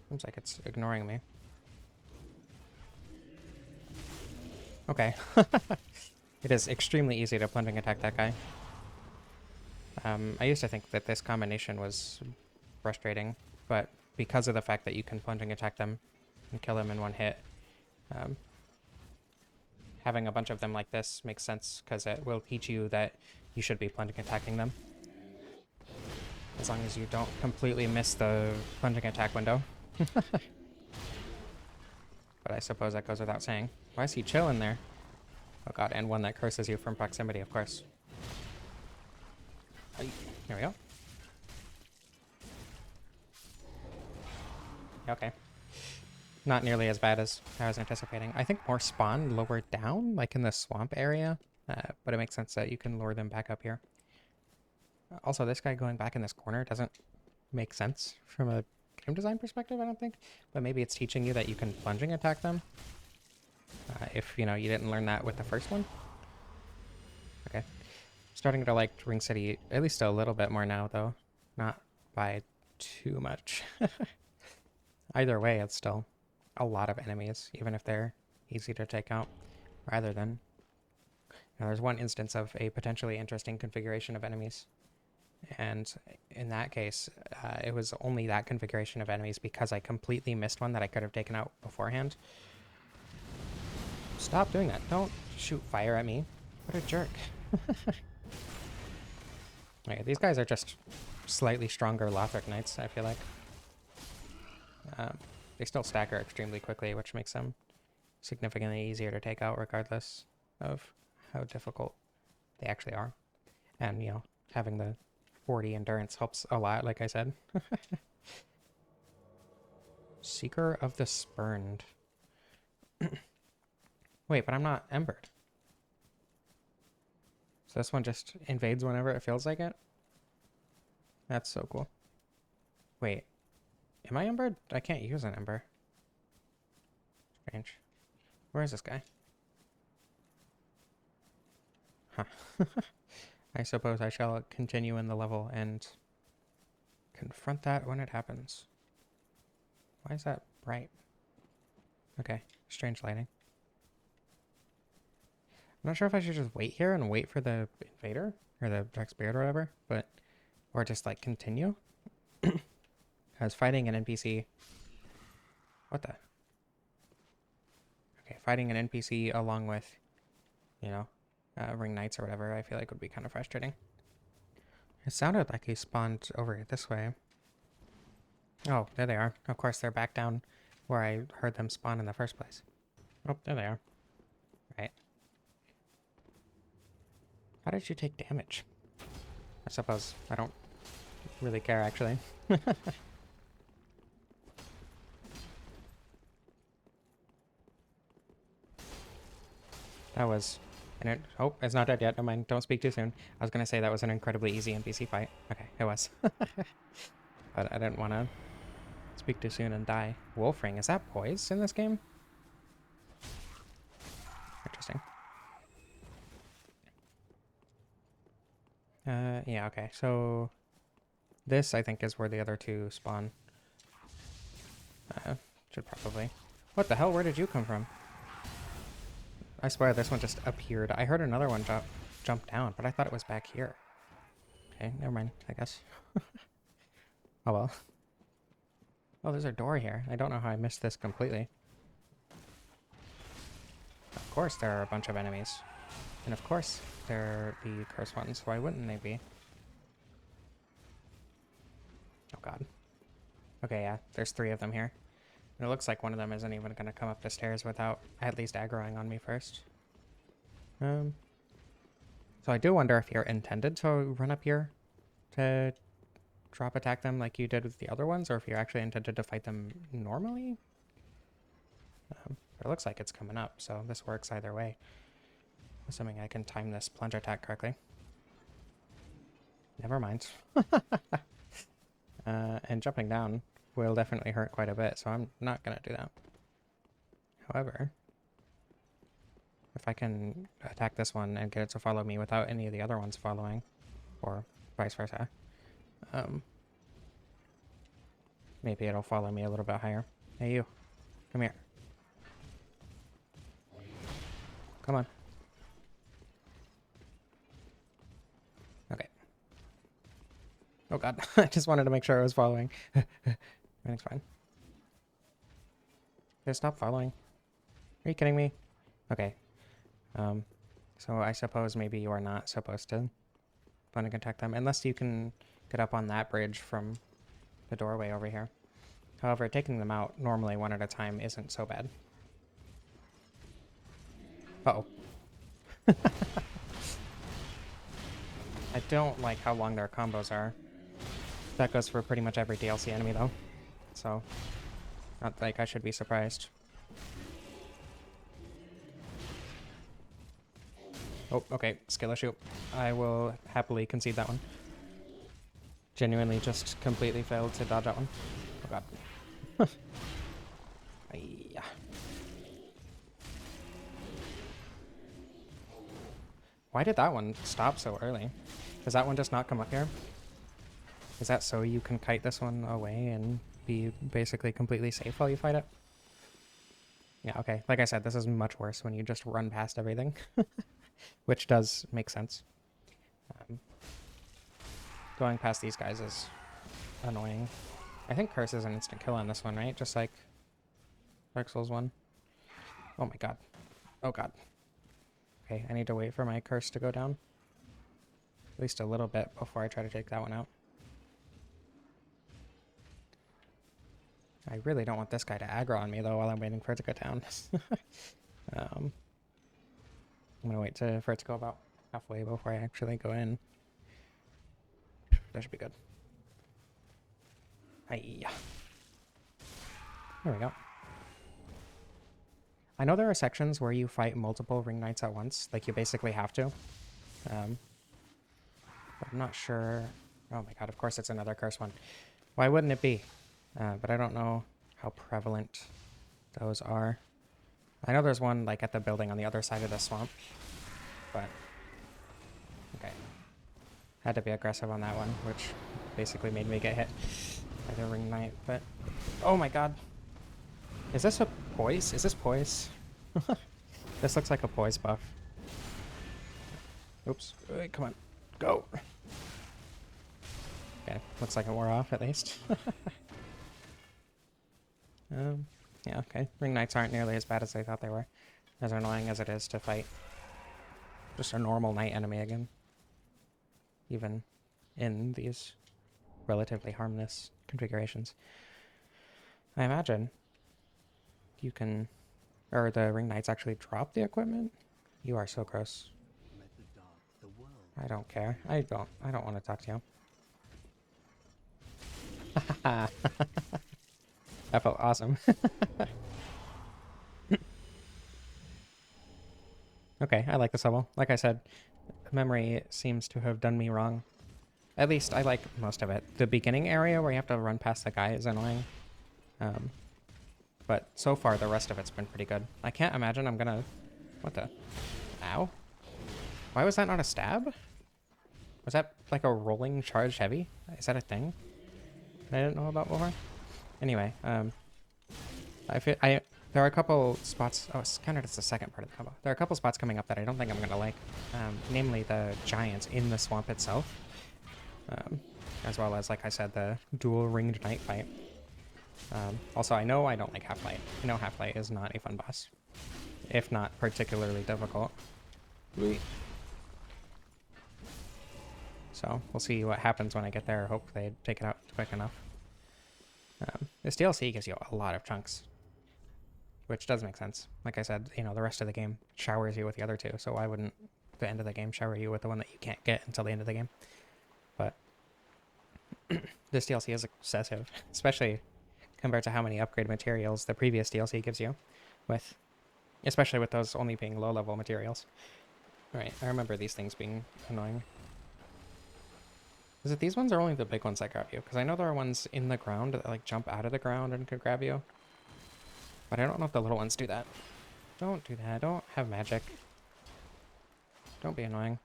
Seems like it's ignoring me. Okay. It is extremely easy to plunging attack that guy. I used to think that this combination was frustrating, but because of the fact that you can plunging attack them and kill them in one hit, having a bunch of them like this makes sense, because it will teach you that you should be plunging attacking them. As long as you don't completely miss the plunging attack window. but I suppose that goes without saying. Why is he chilling there? Oh god, and one that curses you from proximity, of course. There we go. Okay. Not nearly as bad as I was anticipating. I think more spawn lower down, like in the swamp area, but it makes sense that you can lure them back up here. Also, this guy going back in this corner doesn't make sense from a game design perspective, I don't think. But maybe it's teaching you that you can plunging attack them. If, you know, you didn't learn that with the first one. Okay. Starting to like Ring City at least a little bit more now, though. Not by too much. Either way, it's still a lot of enemies, even if they're easy to take out, rather than... Now, there's one instance of a potentially interesting configuration of enemies. And in that case, it was only that configuration of enemies because I completely missed one that I could have taken out beforehand. Stop doing that. Don't shoot fire at me. What a jerk. Okay, these guys are just slightly stronger Lothric Knights, I feel like. They still stagger extremely quickly, which makes them significantly easier to take out regardless of how difficult they actually are. And, you know, having the 40 endurance helps a lot, like I said. Seeker of the Spurned. Wait, but I'm not embered. So this one just invades whenever it feels like it? That's so cool. Wait, am I embered? I can't use an ember. Strange. Where is this guy? Huh. I suppose I shall continue in the level and confront that when it happens. Why is that bright? Okay, strange lighting. I'm not sure if I should just wait here and wait for the invader or the dark spirit or whatever, but or just like continue. I was fighting an NPC. What the? Okay, fighting an NPC along with, you know, Ring Knights or whatever, I feel like would be kind of frustrating. It sounded like he spawned over this way. Oh, there they are. Of course, they're back down where I heard them spawn in the first place. Oh, there they are. Right. How did you take damage? I suppose I don't really care, actually. That was... Oh, it's not dead yet. Never mind. Don't speak too soon. I was going to say that was an incredibly easy NPC fight. Okay, it was. But I didn't want to speak too soon and die. Wolfring. Is that poise in this game? Interesting. Yeah, okay. So this, I think, is where the other two spawn. Should probably... What the hell? Where did you come from? I swear this one just appeared. I heard another one jump down, but I thought it was back here. Okay, never mind, I guess. Oh well. Oh, there's a door here. I don't know how I missed this completely. Of course there are a bunch of enemies. And of course they're the cursed ones. Why wouldn't they be? Oh god. Okay, yeah, there's 3 of them here. And it looks like one of them isn't even going to come up the stairs without at least aggroing on me first. So I do wonder if you're intended to run up here to drop attack them like you did with the other ones, or if you're actually intended to fight them normally. But it looks like it's coming up, so this works either way. Assuming I can time this plunge attack correctly. Never mind. And jumping down will definitely hurt quite a bit, so I'm not going to do that. However, if I can attack this one and get it to follow me without any of the other ones following, or vice versa, maybe it'll follow me a little bit higher. Hey you, come here. Come on. Okay. Oh god, I just wanted to make sure I was following. Everything's fine. Just stop following. Are you kidding me? Okay. So I suppose maybe you are not supposed to want to attack them, unless you can get up on that bridge from the doorway over here. However, taking them out normally one at a time isn't so bad. Uh-oh. I don't like how long their combos are. That goes for pretty much every DLC enemy, though. So, not like I should be surprised. Oh, okay. Skill issue. I will happily concede that one. Genuinely just completely failed to dodge that one. Oh god. Yeah. Why did that one stop so early? Does that one just not come up here? Is that so you can kite this one away and be basically completely safe while you fight it? Yeah, okay. Like I said, this is much worse when you just run past everything. Which does make sense. Going past these guys is annoying. I think Curse is an instant kill on this one, right? Just like Dark Souls 1. Oh my god. Oh god. Okay, I need to wait for my Curse to go down. At least a little bit before I try to take that one out. I really don't want this guy to aggro on me, though, while I'm waiting for it to go down. I'm going to wait for it to go about halfway before I actually go in. That should be good. Hiya. There we go. I know there are sections where you fight multiple Ring Knights at once. Like, you basically have to. But I'm not sure... Oh my god, of course it's another curse one. Why wouldn't it be? But I don't know how prevalent those are. I know there's one, like, at the building on the other side of the swamp. But... Okay. Had to be aggressive on that one, which basically made me get hit by the Ring Knight, but... Oh my god. Is this a poise? Is this poise? This looks like a poise buff. Oops. Wait, come on. Go! Okay, looks like it wore off at least. Yeah, okay. Ring Knights aren't nearly as bad as they thought they were. As annoying as it is to fight just a normal knight enemy again. Even in these relatively harmless configurations. I imagine you can... Or the Ring Knights actually drop the equipment? You are so gross. I don't care. I don't want to talk to you. That felt awesome. Okay, I like this level. Like I said, memory seems to have done me wrong. At least I like most of it. The beginning area where you have to run past the guy is annoying. But so far the rest of it's been pretty good. I can't imagine I'm gonna... What the... Ow? Why was that not a stab? Was that like a rolling charged heavy? Is that a thing that I didn't know about before? Anyway, there are a couple spots... Oh, it's kind of just the second part of the combo. There are a couple spots coming up that I don't think I'm gonna like. Namely the giants in the swamp itself. As well as, like I said, the dual ringed knight fight. Also, I know I don't like Halflight. I know Halflight is not a fun boss. If not particularly difficult. So, we'll see what happens when I get there. Hope they take it out quick enough. This DLC gives you a lot of chunks. Which does make sense. Like I said, you know, the rest of the game showers you with the other two. So why wouldn't the end of the game shower you with the one that you can't get until the end of the game? But this DLC is excessive. Especially... compared to how many upgrade materials the previous DLC gives you, especially with those only being low-level materials. Right, I remember these things being annoying. Is it these ones or only the big ones that grab you? Because I know there are ones in the ground that like jump out of the ground and could grab you. But I don't know if the little ones do that. Don't do that. Don't have magic. Don't be annoying.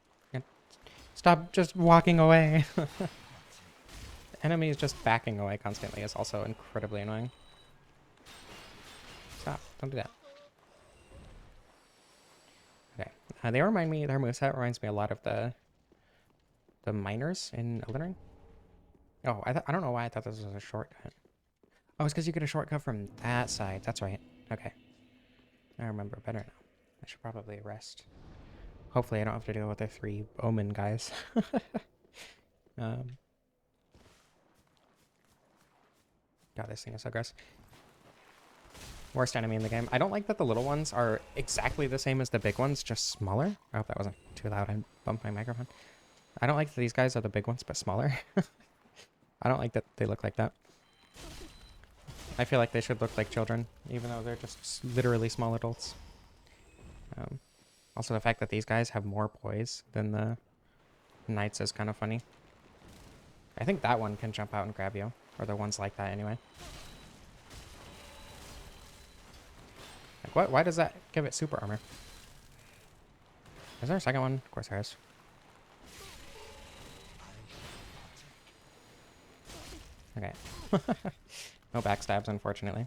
Stop just walking away. Enemies just backing away constantly is also incredibly annoying. Stop. Don't do that. Okay. They remind me, their moveset reminds me a lot of the miners in Elden Ring. Oh, I don't know why I thought this was a shortcut. Oh, it's because you get a shortcut from that side. That's right. Okay. I remember better now. I should probably rest. Hopefully I don't have to deal with the 3 Omen guys. God, this thing is so gross. Worst enemy in the game. I don't like that the little ones are exactly the same as the big ones, just smaller. I hope that wasn't too loud. I bumped my microphone. I don't like that these guys are the big ones, but smaller. I don't like that they look like that. I feel like they should look like children, even though they're just literally small adults. Also, the fact that these guys have more poise than the knights is kind of funny. I think that one can jump out and grab you, or the ones like that anyway. Like, what? Why does that give it super armor? Is there a second one? Of course there is. Okay. No backstabs, unfortunately.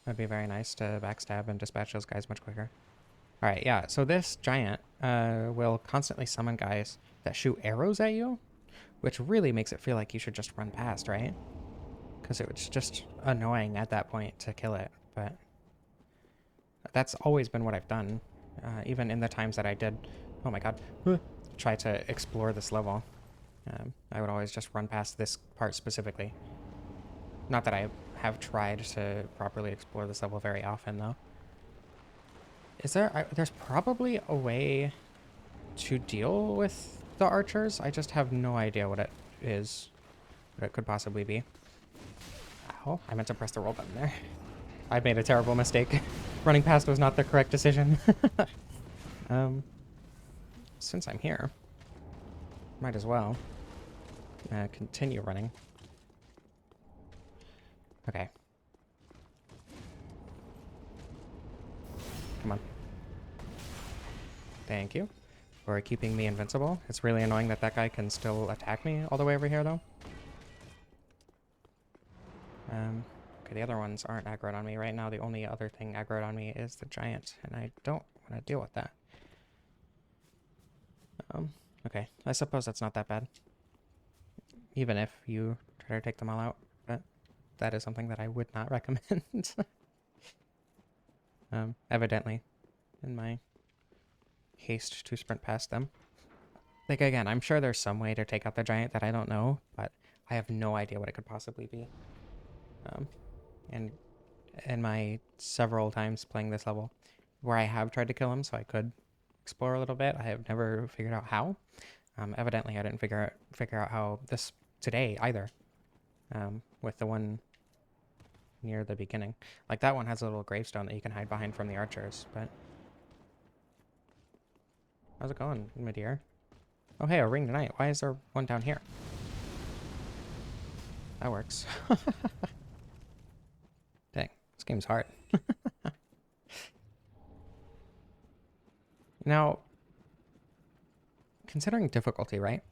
That'd be very nice to backstab and dispatch those guys much quicker. Alright, yeah, so this giant will constantly summon guys that shoot arrows at you, which really makes it feel like you should just run past, right? Because it's just annoying at that point to kill it, but that's always been what I've done, even in the times that I did, oh my god, try to explore this level. I would always just run past this part specifically. Not that I have tried to properly explore this level very often, though. Is there... there's probably a way to deal with the archers. I just have no idea what it is. What it could possibly be. Ow, I meant to press the roll button there. I made a terrible mistake. Running past was not the correct decision. Since I'm here, might as well continue running. Okay. Come on. Thank you for keeping me invincible. It's really annoying that that guy can still attack me all the way over here, though. Okay, the other ones aren't aggroed on me right now. The only other thing aggroed on me is the giant, and I don't want to deal with that. Okay, I suppose that's not that bad. Even if you try to take them all out, but that is something that I would not recommend. Evidently, in my haste to sprint past them. Like, again, I'm sure there's some way to take out the giant that I don't know, but I have no idea what it could possibly be. And in my several times playing this level, where I have tried to kill him so I could explore a little bit, I have never figured out how. Evidently, I didn't figure out how this today either. With the one near the beginning. Like, that one has a little gravestone that you can hide behind from the archers, but... How's it going, Midir? Oh, hey, a ring tonight. Why is there one down here? That works. Dang, this game's hard. Now, considering difficulty, right?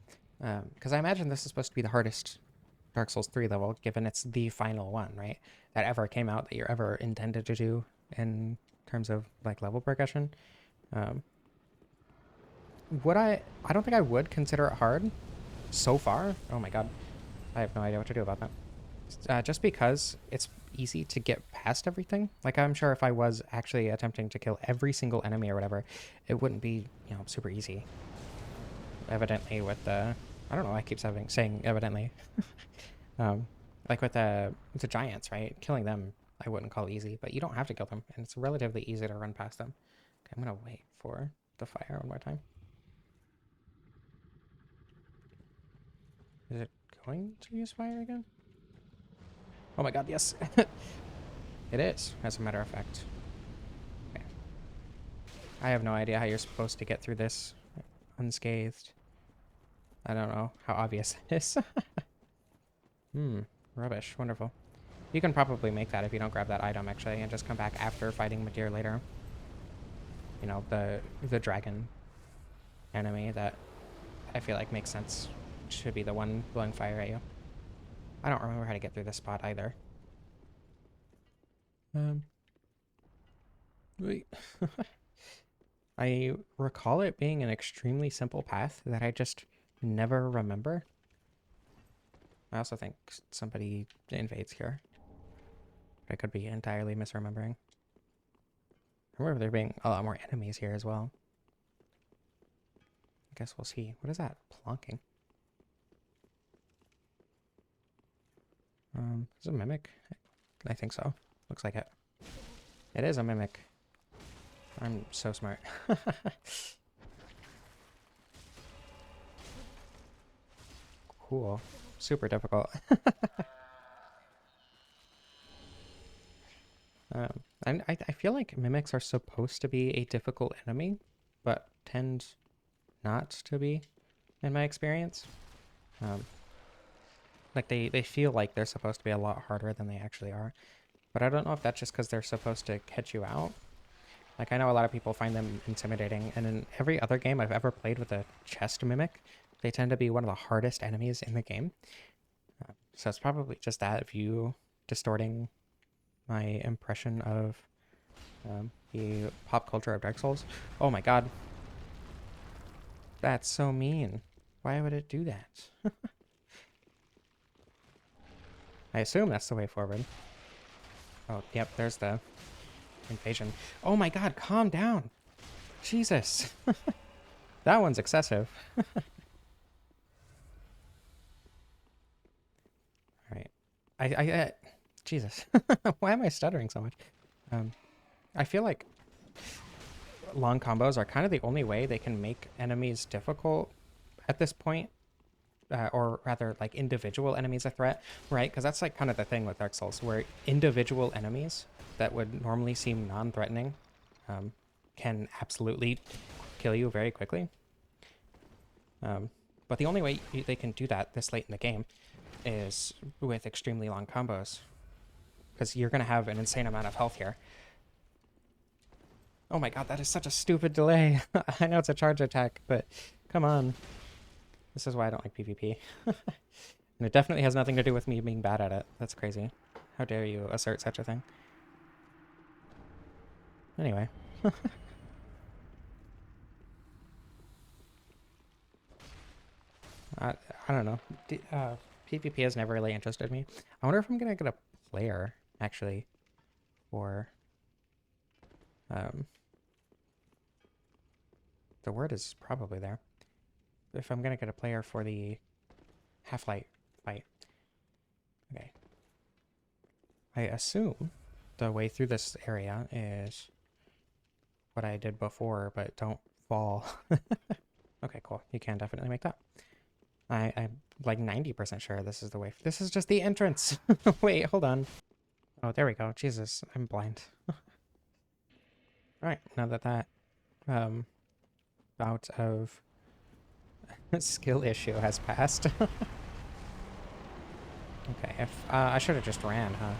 Because I imagine this is supposed to be the hardest Dark Souls 3 level, given it's the final one, right? That ever came out, that you're ever intended to do in terms of, like, level progression. I don't think I would consider it hard so far. Oh my god. I have no idea what to do about that. Just because it's easy to get past everything. Like, I'm sure if I was actually attempting to kill every single enemy or whatever, it wouldn't be, you know, super easy. Evidently with the... I don't know, I keep saying evidently. Like with the giants, right? Killing them, I wouldn't call easy, but you don't have to kill them, and it's relatively easy to run past them. Okay, I'm gonna wait for the fire one more time. Is it going to use fire again? Oh my god, yes. It is, as a matter of fact. Okay. I have no idea how you're supposed to get through this unscathed. I don't know how obvious it is. Rubbish. Wonderful. You can probably make that if you don't grab that item, actually, and just come back after fighting Midir later. You know, the dragon enemy that I feel like makes sense. Should be the one blowing fire at you. I don't remember how to get through this spot either. Wait. I recall it being an extremely simple path that I just never remember. I also think somebody invades here. I could be entirely misremembering. I remember there being a lot more enemies here as well. I guess we'll see. What is that? Plonking. Is it a mimic? I think so. Looks like it. It is a mimic. I'm so smart. Cool. Super difficult. And I feel like mimics are supposed to be a difficult enemy, but tend not to be, in my experience. Like they feel like they're supposed to be a lot harder than they actually are. But I don't know if that's just because they're supposed to catch you out. Like, I know a lot of people find them intimidating, and in every other game I've ever played with a chest mimic, they tend to be one of the hardest enemies in the game. So it's probably just that view distorting my impression of the pop culture of Dark Souls. Oh my god. That's so mean. Why would it do that? I assume that's the way forward. Oh, yep, there's the invasion. Oh my god, calm down. Jesus. That one's excessive. Alright. I Jesus. Why am I stuttering so much? I feel like long combos are kind of the only way they can make enemies difficult at this point. Or rather, like, individual enemies a threat, right? Because that's, like, kind of the thing with Dark Souls, where individual enemies that would normally seem non-threatening can absolutely kill you very quickly. But the only way they can do that this late in the game is with extremely long combos, because you're going to have an insane amount of health here. Oh my god, that is such a stupid delay. I know it's a charge attack, but come on. This is why I don't like PvP. And it definitely has nothing to do with me being bad at it. That's crazy. How dare you assert such a thing? Anyway. I don't know. PvP has never really interested me. I wonder if I'm gonna get a player, actually, for... the word is probably there. If I'm gonna get a player for the Halflight fight. Okay. I assume the way through this area is what I did before, but don't fall. Okay, cool. You can definitely make that. I'm like 90% sure this is the way. This is just the entrance. Wait, hold on. Oh, there we go. Jesus, I'm blind. Alright, now that that bout of skill issue has passed. Okay, if I should have just ran, huh?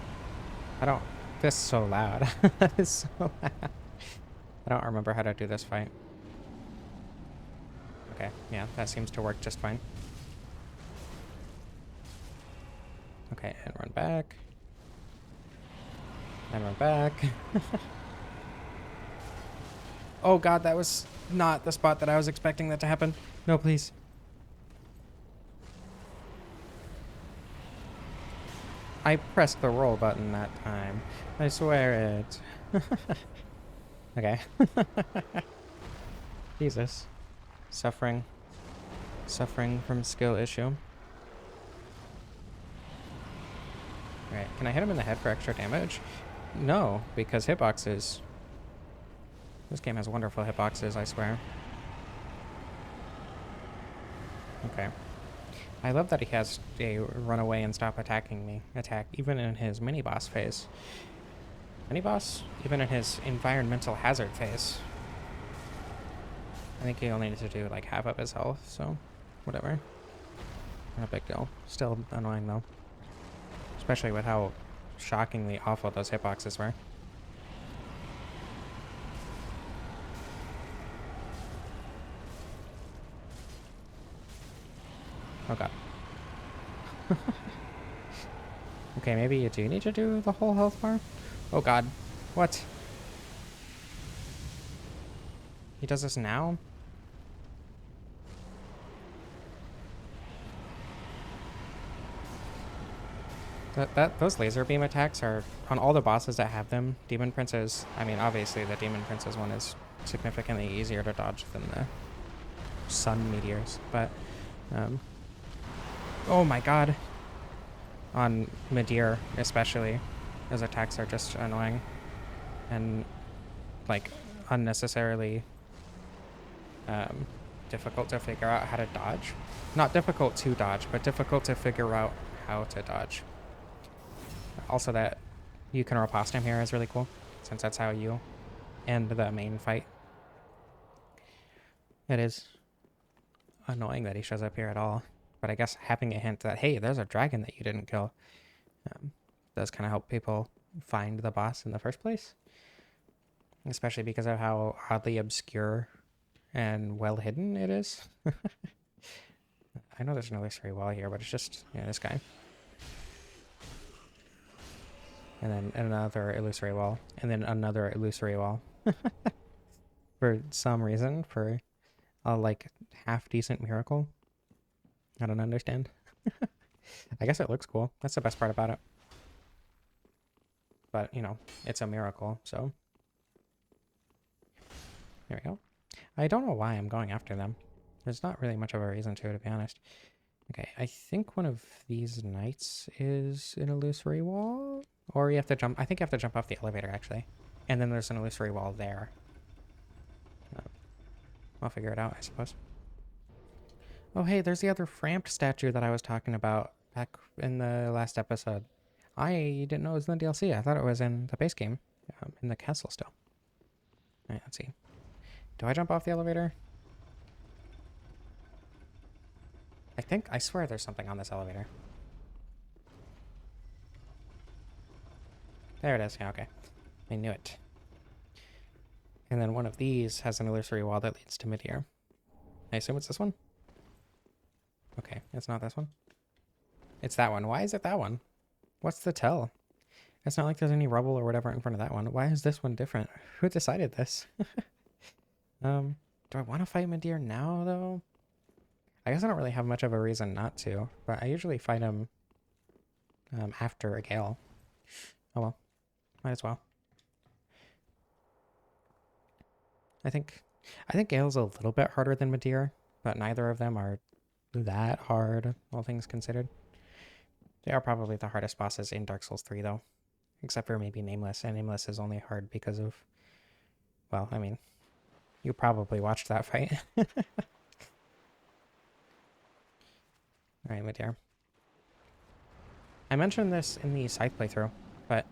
I don't... This is so loud. That is so loud. I don't remember how to do this fight. Okay, yeah, that seems to work just fine. Okay, and run back. And run back. Oh god, that was not the spot that I was expecting that to happen. No, please. I pressed the roll button that time. I swear it. Okay. Jesus. Suffering from skill issue. Alright, can I hit him in the head for extra damage? No, because hitboxes. This game has wonderful hitboxes, I swear. Okay. I love that he has a run away and stop attacking me attack, even in his mini-boss phase. Mini-boss? Even in his environmental hazard phase. I think he only needs to do like half of his health, so whatever. Not a big deal. Still annoying though. Especially with how shockingly awful those hitboxes were. Oh god. Okay, maybe you do need to do the whole health bar? Oh god. What? He does this now? Those laser beam attacks are on all the bosses that have them. Demon Princes, I mean, obviously the Demon Princes one is significantly easier to dodge than the sun meteors, but oh my god. On Midir, especially. His attacks are just annoying. And, like, unnecessarily difficult to figure out how to dodge. Not difficult to dodge, but difficult to figure out how to dodge. Also, that you can riposte him here is really cool, since that's how you end the main fight. It is annoying that he shows up here at all, but I guess having a hint that, hey, there's a dragon that you didn't kill does kind of help people find the boss in the first place, especially because of how oddly obscure and well hidden it is. I know there's an illusory wall here, but it's just, yeah, this guy. And then another illusory wall, and then another illusory wall. For some reason, for a, like, half-decent miracle. I don't understand. I guess it looks cool. That's the best part about it. But, you know, it's a miracle, so. There we go. I don't know why I'm going after them. There's not really much of a reason to be honest. Okay, I think one of these knights is an illusory wall. Or you have to jump. I think you have to jump off the elevator, actually. And then there's an illusory wall there. I'll figure it out, I suppose. Oh, hey, there's the other Framped statue that I was talking about back in the last episode. I didn't know it was in the DLC. I thought it was in the base game, in the castle still. All right, let's see. Do I jump off the elevator? I swear there's something on this elevator. There it is. Yeah, okay. I knew it. And then one of these has an illusory wall that leads to Midir. I assume it's this one? Okay, it's not this one. It's that one. Why is it that one? What's the tell? It's not like there's any rubble or whatever in front of that one. Why is this one different? Who decided this? Do I want to fight Midir now, though? I guess I don't really have much of a reason not to, but I usually fight him after a Gael. Oh well, might as well. I think Gael's a little bit harder than Midir, but neither of them are that hard, all things considered. They are probably the hardest bosses in Dark Souls 3, though. Except for maybe Nameless, and Nameless is only hard because of... Well, I mean, you probably watched that fight. Alright, Midir. I mentioned this in the Scythe playthrough, but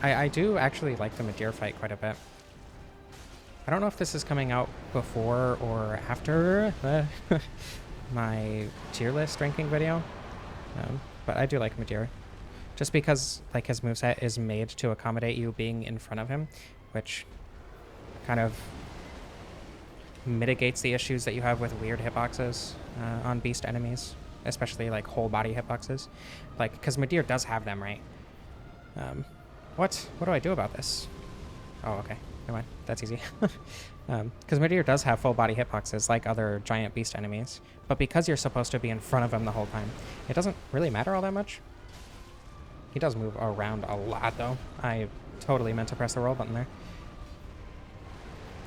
I do actually like the Midir fight quite a bit. I don't know if this is coming out before or after my tier list ranking video, but I do like Midir. Just because like his moveset is made to accommodate you being in front of him, which kind of mitigates the issues that you have with weird hitboxes on beast enemies, especially like whole body hitboxes. Like, because Midir does have them, right? What do I do about this? Oh, okay. Never mind. That's easy. Because Midir does have full body hitboxes like other giant beast enemies, but because you're supposed to be in front of him the whole time, it doesn't really matter all that much. He does move around a lot, though. I totally meant to press the roll button there.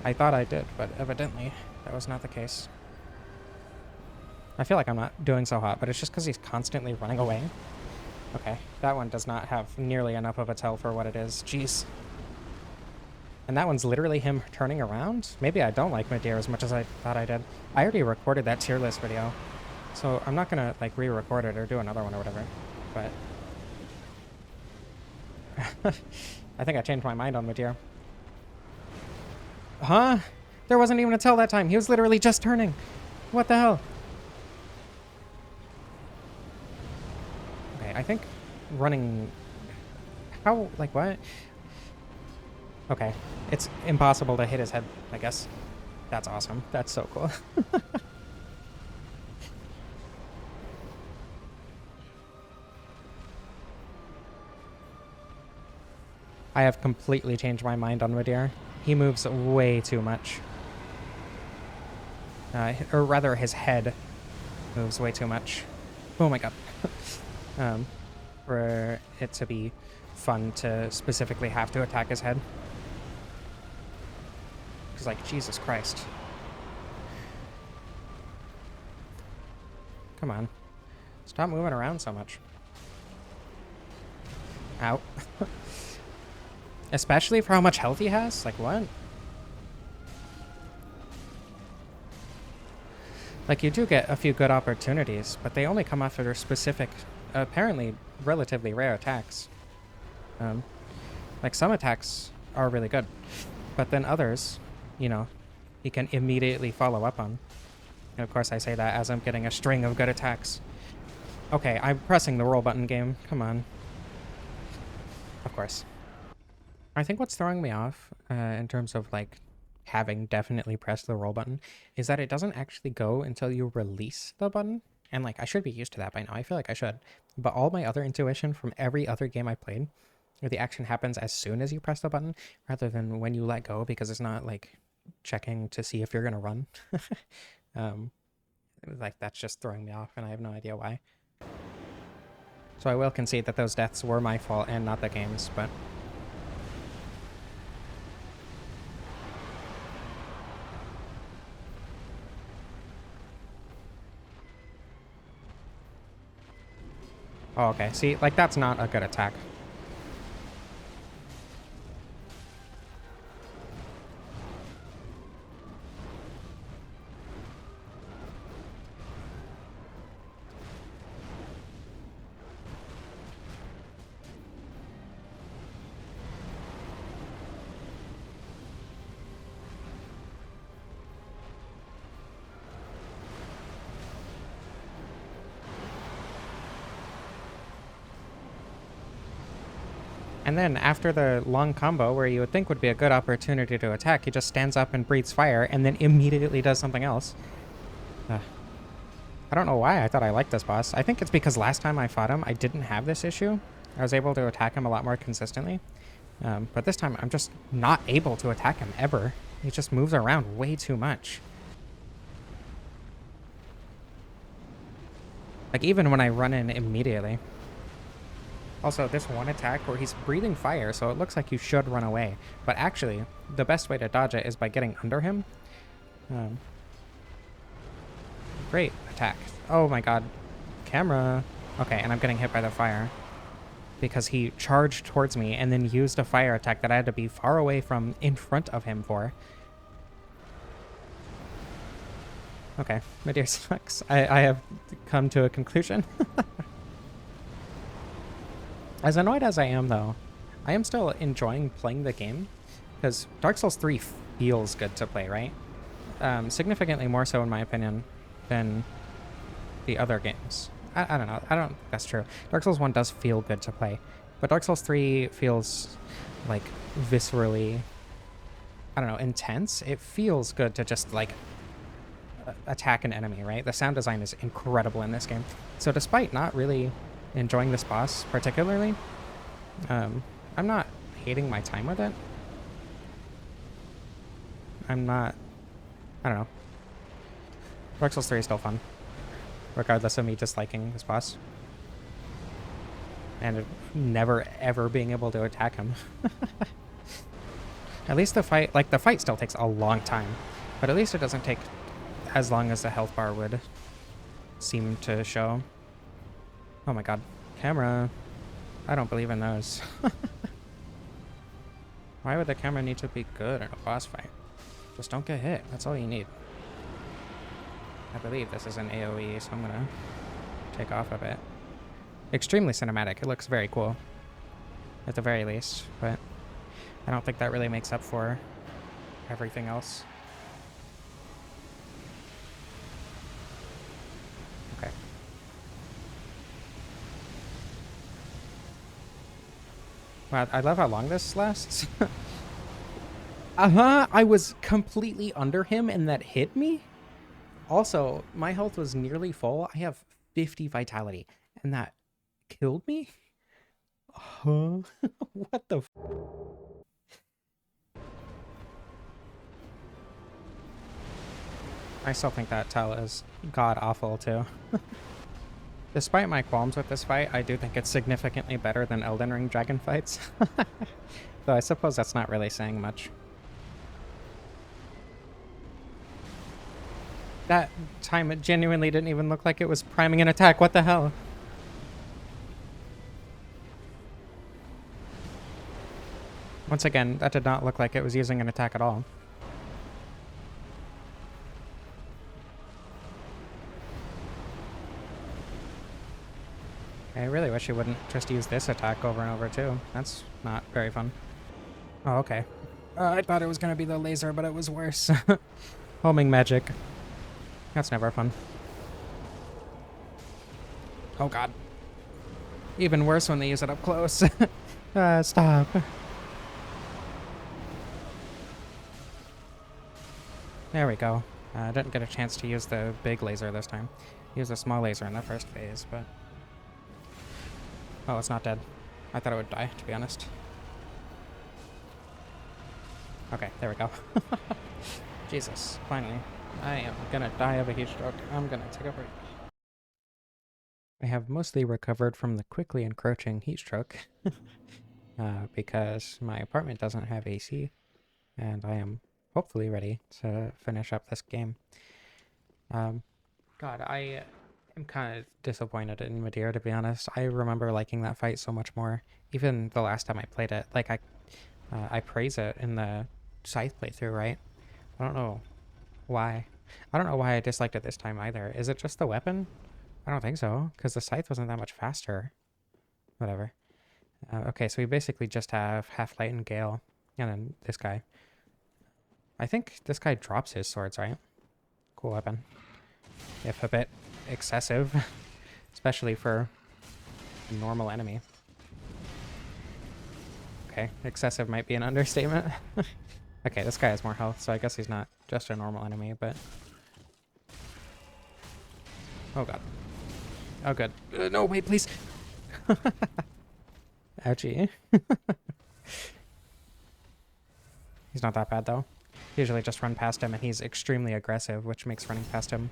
I thought I did, but evidently that was not the case. I feel like I'm not doing so hot, but it's just because he's constantly running away. Okay, that one does not have nearly enough of a tell for what it is. Jeez. And that one's literally him turning around? Maybe I don't like Midir as much as I thought I did. I already recorded that tier list video, so I'm not gonna like re-record it or do another one or whatever, but... I think I changed my mind on Midir. Huh? There wasn't even a tell that time. He was literally just turning. What the hell? Okay, I think running... How? Like, what? Okay. It's impossible to hit his head, I guess. That's awesome. That's so cool. I have completely changed my mind on Midir. He moves way too much. Or rather, his head moves way too much. Oh my god. For it to be fun to specifically have to attack his head. Because, like, Jesus Christ. Come on. Stop moving around so much. Ow. Especially for how much health he has? Like, what? Like, you do get a few good opportunities, but they only come after specific, apparently relatively rare attacks. Like, some attacks are really good, but then others, you know, you can immediately follow up on. And of course I say that as I'm getting a string of good attacks. Okay, I'm pressing the roll button game. Come on. Of course. I think what's throwing me off in terms of like having definitely pressed the roll button is that it doesn't actually go until you release the button. And like, I should be used to that by now. I feel like I should. But all my other intuition from every other game I played, where the action happens as soon as you press the button rather than when you let go, because it's not like checking to see if you're going to run. Like, that's just throwing me off and I have no idea why. So I will concede that those deaths were my fault and not the game's, but... Oh, okay. See, like, that's not a good attack. And then after the long combo, where you would think would be a good opportunity to attack, he just stands up and breathes fire and then immediately does something else. I don't know why I thought I liked this boss. I think it's because last time I fought him, I didn't have this issue. I was able to attack him a lot more consistently. But this time, I'm just not able to attack him ever. He just moves around way too much. Like, even when I run in immediately. Also, this one attack where he's breathing fire, so it looks like you should run away. But actually, the best way to dodge it is by getting under him. Great attack. Oh my god. Camera. Okay, and I'm getting hit by the fire. Because he charged towards me and then used a fire attack that I had to be far away from in front of him for. Okay, Midir sucks. I have come to a conclusion. As annoyed as I am, though, I am still enjoying playing the game, because Dark Souls 3 feels good to play, right? Significantly more so, in my opinion, than the other games. I don't know. I don't think that's true. Dark Souls 1 does feel good to play, but Dark Souls 3 feels, like, viscerally, I don't know, intense. It feels good to just, like, attack an enemy, right? The sound design is incredible in this game. So despite not really enjoying this boss particularly, I'm not hating my time with it. I don't know. Dark Souls 3 is still fun, regardless of me disliking this boss. And never, ever being able to attack him. At least the fight still takes a long time, but at least it doesn't take as long as the health bar would seem to show. Oh my god. Camera. I don't believe in those. Why would the camera need to be good in a boss fight? Just don't get hit. That's all you need. I believe this is an AoE, so I'm gonna take off a bit. Extremely cinematic. It looks very cool, at the very least, but I don't think that really makes up for everything else. Okay. Wow, I love how long this lasts. I was completely under him and that hit me? Also, my health was nearly full. I have 50 vitality, and that killed me? Huh? What the f— I still think that tell is god-awful, too. Despite my qualms with this fight, I do think it's significantly better than Elden Ring dragon fights. Though I suppose that's not really saying much. That time it genuinely didn't even look like it was priming an attack. What the hell? Once again, that did not look like it was using an attack at all. I really wish he wouldn't just use this attack over and over too. That's not very fun. Oh, okay. I thought it was going to be the laser, but it was worse. Homing magic. That's never fun. Oh god. Even worse when they use it up close. Stop. There we go. I didn't get a chance to use the big laser this time. Used a small laser in the first phase, but... Oh, it's not dead. I thought it would die, to be honest. Okay, there we go. Jesus, finally. I am gonna die of a heat stroke. I'm gonna take a break. I have mostly recovered from the quickly encroaching heat stroke because my apartment doesn't have AC, and I am hopefully ready to finish up this game. God, I am kind of disappointed in Midir, to be honest. I remember liking that fight so much more, even the last time I played it. Like, I praise it in the Scythe playthrough, right? I don't know why. I don't know why I disliked it this time either. Is it just the weapon? I don't think so, because the Scythe wasn't that much faster. Whatever. Okay, so we basically just have Halflight and Gael, and then this guy. I think this guy drops his swords, right? Cool weapon. If a bit excessive, especially for a normal enemy. Okay, excessive might be an understatement. Okay, this guy has more health, so I guess he's not just a normal enemy, but... Oh god. Oh good. No, wait, please! Ouchie. He's not that bad, though. Usually just run past him, and he's extremely aggressive, which makes running past him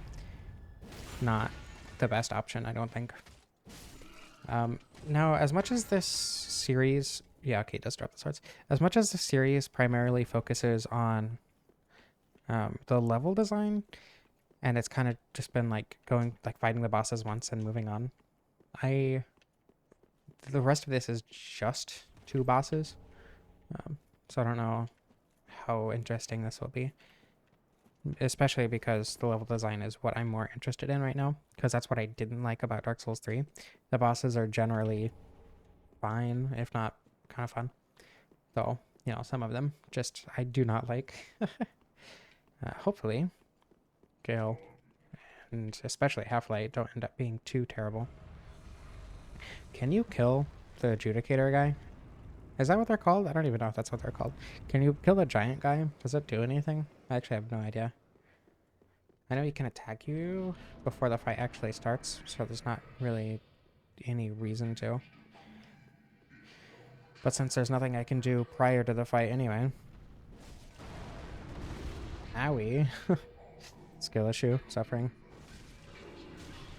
not the best option, I don't think. Now, as much as this series... Yeah, okay, it does drop the swords. As much as the series primarily focuses on the level design, and it's kind of just been like fighting the bosses once and moving on, the rest of this is just 2 bosses. So I don't know how interesting this will be. Especially because the level design is what I'm more interested in right now, because that's what I didn't like about Dark Souls 3. The bosses are generally fine, if not kind of fun. Though, you know, some of them just I do not like. Hopefully, Gael and especially Halflight don't end up being too terrible. Can you kill the Adjudicator guy? Is that what they're called? I don't even know if that's what they're called. Can you kill the giant guy? Does it do anything? I actually have no idea. I know he can attack you before the fight actually starts, so there's not really any reason to. But since there's nothing I can do prior to the fight anyway. Owie. Skill issue. Suffering.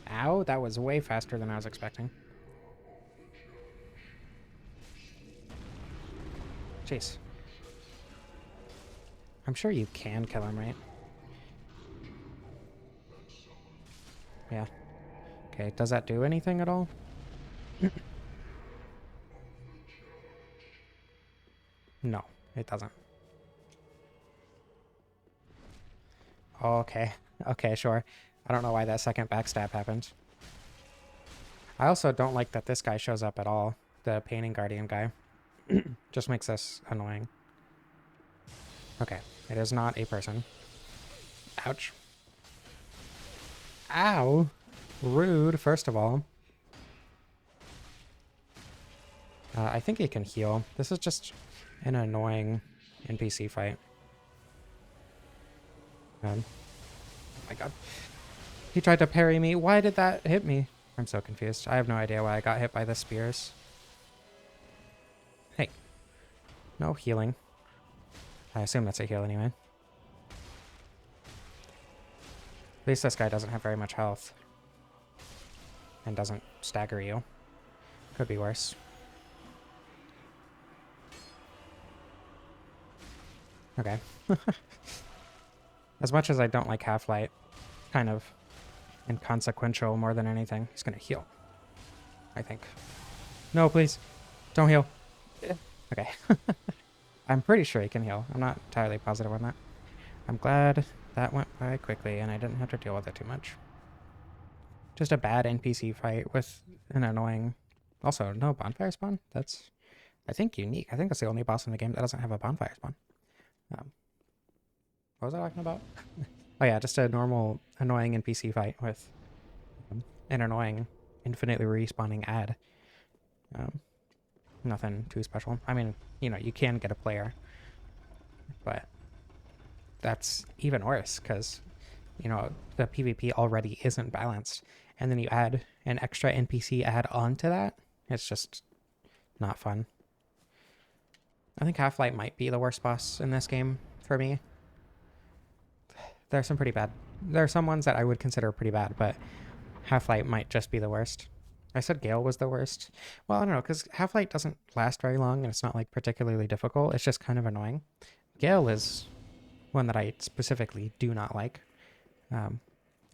Ow, that was way faster than I was expecting. Jeez. I'm sure you can kill him, right? Yeah. Okay, does that do anything at all? No, it doesn't. Okay. Okay, sure. I don't know why that second backstab happened. I also don't like that this guy shows up at all. The Painting Guardian guy. Just makes this annoying. Okay, it is not a person. Ouch. Ow! Rude, first of all. I think he can heal. This is just an annoying NPC fight. Oh my god. He tried to parry me. Why did that hit me? I'm so confused. I have no idea why I got hit by the spears. Hey. No healing. I assume that's a heal anyway. At least this guy doesn't have very much health. And doesn't stagger you. Could be worse. Okay. As much as I don't like Halflight, kind of inconsequential more than anything. He's gonna heal, I think. No, please. Don't heal. Okay. I'm pretty sure he can heal. I'm not entirely positive on that. I'm glad that went by quickly and I didn't have to deal with it too much. Just a bad NPC fight with an annoying... Also, no bonfire spawn? That's, I think, unique. I think that's the only boss in the game that doesn't have a bonfire spawn. What was I talking about? Oh yeah, just a normal annoying NPC fight with an annoying infinitely respawning ad. Nothing too special. I mean, you know, you can get a player, but that's even worse because, you know, the PvP already isn't balanced. And then you add an extra NPC ad onto that. It's just not fun. I think Halflight might be the worst boss in this game for me. There are some pretty bad. There are some ones that I would consider pretty bad, but Halflight might just be the worst. I said Gael was the worst. Well, I don't know, because Halflight doesn't last very long, and it's not, like, particularly difficult. It's just kind of annoying. Gael is one that I specifically do not like.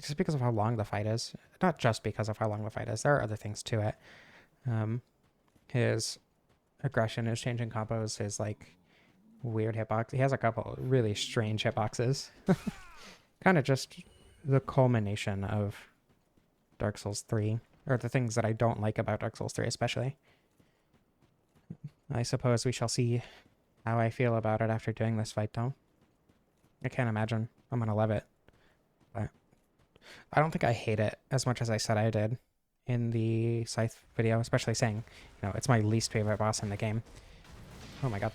Just because of how long the fight is. Not just because of how long the fight is. There are other things to it. His aggression, his changing combos, his, like, weird hitbox. He has a couple really strange hitboxes. Kind of just the culmination of Dark Souls 3. Or the things that I don't like about Dark Souls 3 especially. I suppose we shall see how I feel about it after doing this fight, though. I can't imagine I'm going to love it. But I don't think I hate it as much as I said I did in the Scythe video, especially saying, you know, it's my least favorite boss in the game. Oh my god.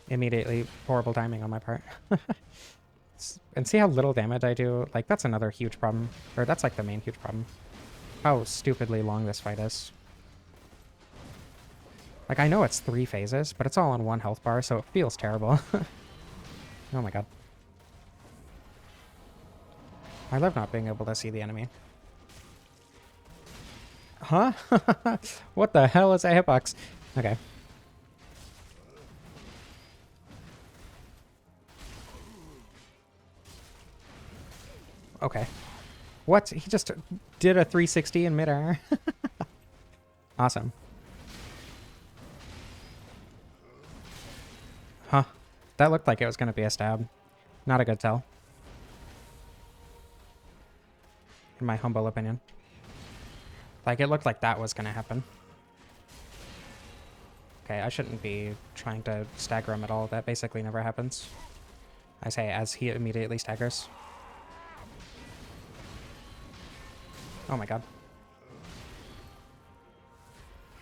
Immediately horrible timing on my part. And see how little damage I do? Like, that's another huge problem. Or that's like the main huge problem. How stupidly long this fight is. Like, I know it's 3 phases, but it's all on 1 health bar, so it feels terrible. Oh my god. I love not being able to see the enemy. Huh? What the hell is a hitbox? Okay. Okay. What? He just did a 360 in midair. Awesome. Huh. That looked like it was going to be a stab. Not a good tell. In my humble opinion. Like, it looked like that was going to happen. Okay, I shouldn't be trying to stagger him at all. That basically never happens. I say as he immediately staggers. Oh my god.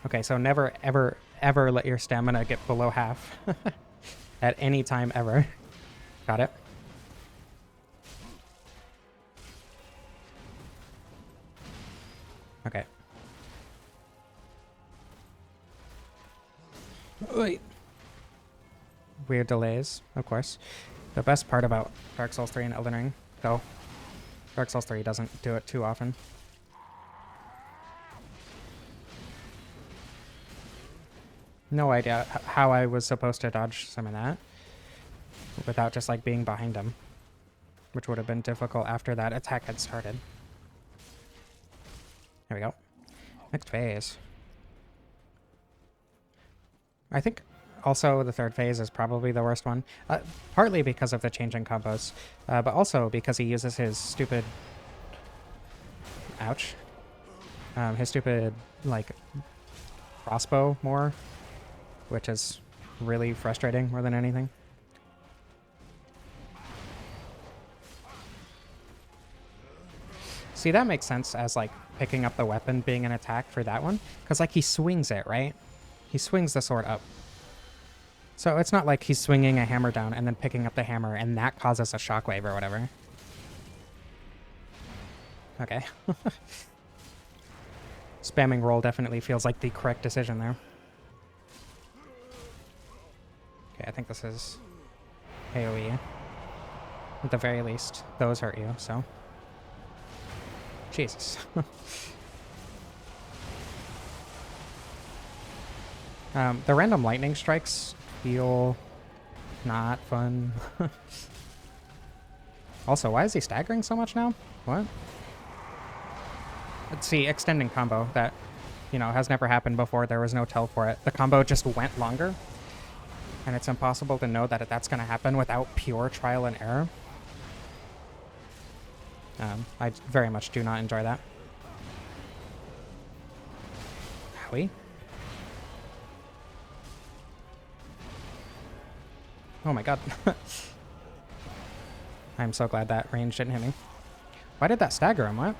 Okay, so never, ever, ever let your stamina get below half. At any time ever. Got it. Okay. Wait. Weird delays, of course. The best part about Dark Souls 3 and Elden Ring, though, Dark Souls 3 doesn't do it too often. No idea how I was supposed to dodge some of that without just, like, being behind him, which would have been difficult after that attack had started. There we go. Next phase. I think also the 3rd phase is probably the worst one, partly because of the changing combos, but also because he uses his stupid... Ouch. His stupid, like, crossbow more, which is really frustrating more than anything. See, that makes sense as, like, picking up the weapon being an attack for that one, because, like, he swings it, right? He swings the sword up. So it's not like he's swinging a hammer down and then picking up the hammer and that causes a shockwave or whatever. Okay. Spamming roll definitely feels like the correct decision there. Okay, I think this is AoE. At the very least, those hurt you, so... Jesus. The random lightning strikes feel not fun. Also, why is he staggering so much now? What? Let's see, extending combo that, you know, has never happened before. There was no tell for it. The combo just went longer. And it's impossible to know that that's going to happen without pure trial and error. I very much do not enjoy that. Howie? Oh my god. I'm so glad that range didn't hit me. Why did that stagger him? What?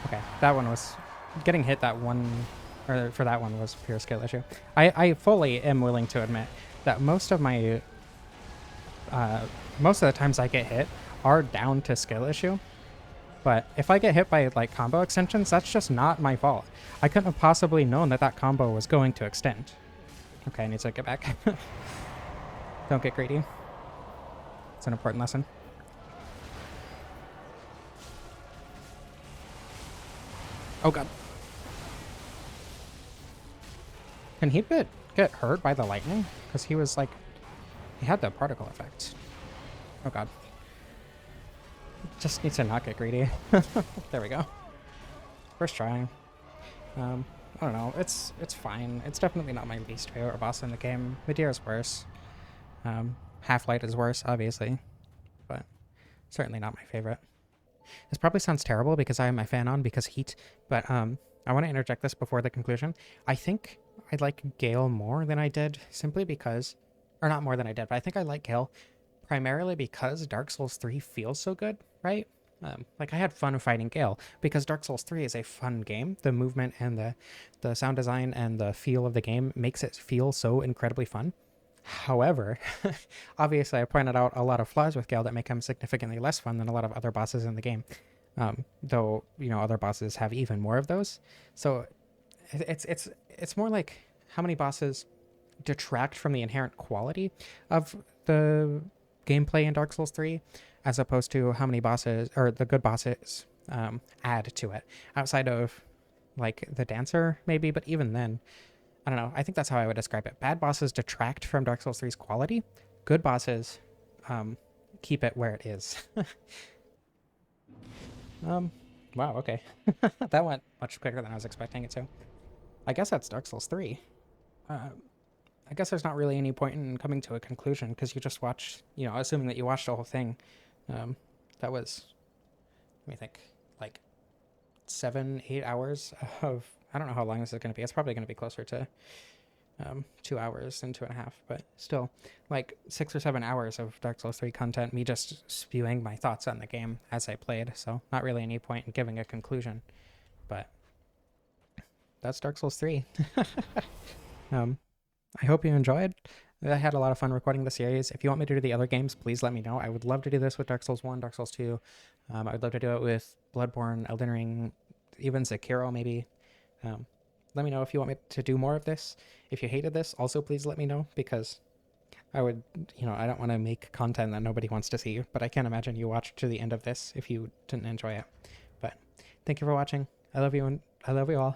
Okay, that one was... Getting hit that one... Or for that one was pure skill issue. I fully am willing to admit that most of my... most of the times I get hit are down to skill issue. But if I get hit by, like, combo extensions, that's just not my fault. I couldn't have possibly known that that combo was going to extend. Okay, I need to get back. Don't get greedy. It's an important lesson. Oh god. Can he get hurt by the lightning? Because he was like... He had the particle effect. Oh god. Just needs to not get greedy. There we go. First try. I don't know. It's fine. It's definitely not my least favorite boss in the game. Midir is worse. Halflight is worse, obviously. But certainly not my favorite. This probably sounds terrible because I am a fan on because heat. But I want to interject this before the conclusion. I think I like Gael more than I did simply because... Or not more than I did, but I think I like Gael primarily because Dark Souls 3 feels so good, right? Like, I had fun fighting Gael because Dark Souls 3 is a fun game. The movement and the sound design and the feel of the game makes it feel so incredibly fun. However, obviously I pointed out a lot of flaws with Gael that make him significantly less fun than a lot of other bosses in the game. Though, you know, other bosses have even more of those. So it's more like how many bosses detract from the inherent quality of the gameplay in Dark Souls 3 as opposed to how many bosses, or the good bosses, add to it. Outside of, like, the dancer, maybe, but even then, I don't know. I think that's how I would describe it. Bad bosses detract from Dark Souls 3's quality. Good bosses keep it where it is. Wow, okay. That went much quicker than I was expecting it to. I guess that's Dark Souls 3. I guess there's not really any point in coming to a conclusion because you just watched, you know, assuming that you watched the whole thing. That was, let me think, like 7-8 hours of, I don't know how long this is going to be. It's probably going to be closer to 2 hours and 2.5, but still, like 6 or 7 hours of Dark Souls 3 content, me just spewing my thoughts on the game as I played. So not really any point in giving a conclusion, but that's Dark Souls 3. I hope you enjoyed. I had a lot of fun recording the series. If you want me to do the other games, please let me know. I would love to do this with Dark Souls 1, Dark Souls 2. I would love to do it with Bloodborne, Elden Ring, even Sekiro maybe. Let me know if you want me to do more of this. If you hated this, also please let me know, because I would, you know, I don't want to make content that nobody wants to see, but I can't imagine you watched to the end of this if you didn't enjoy it. But thank you for watching. I love you, and I love you all.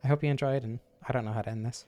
I hope you enjoyed, and I don't know how to end this.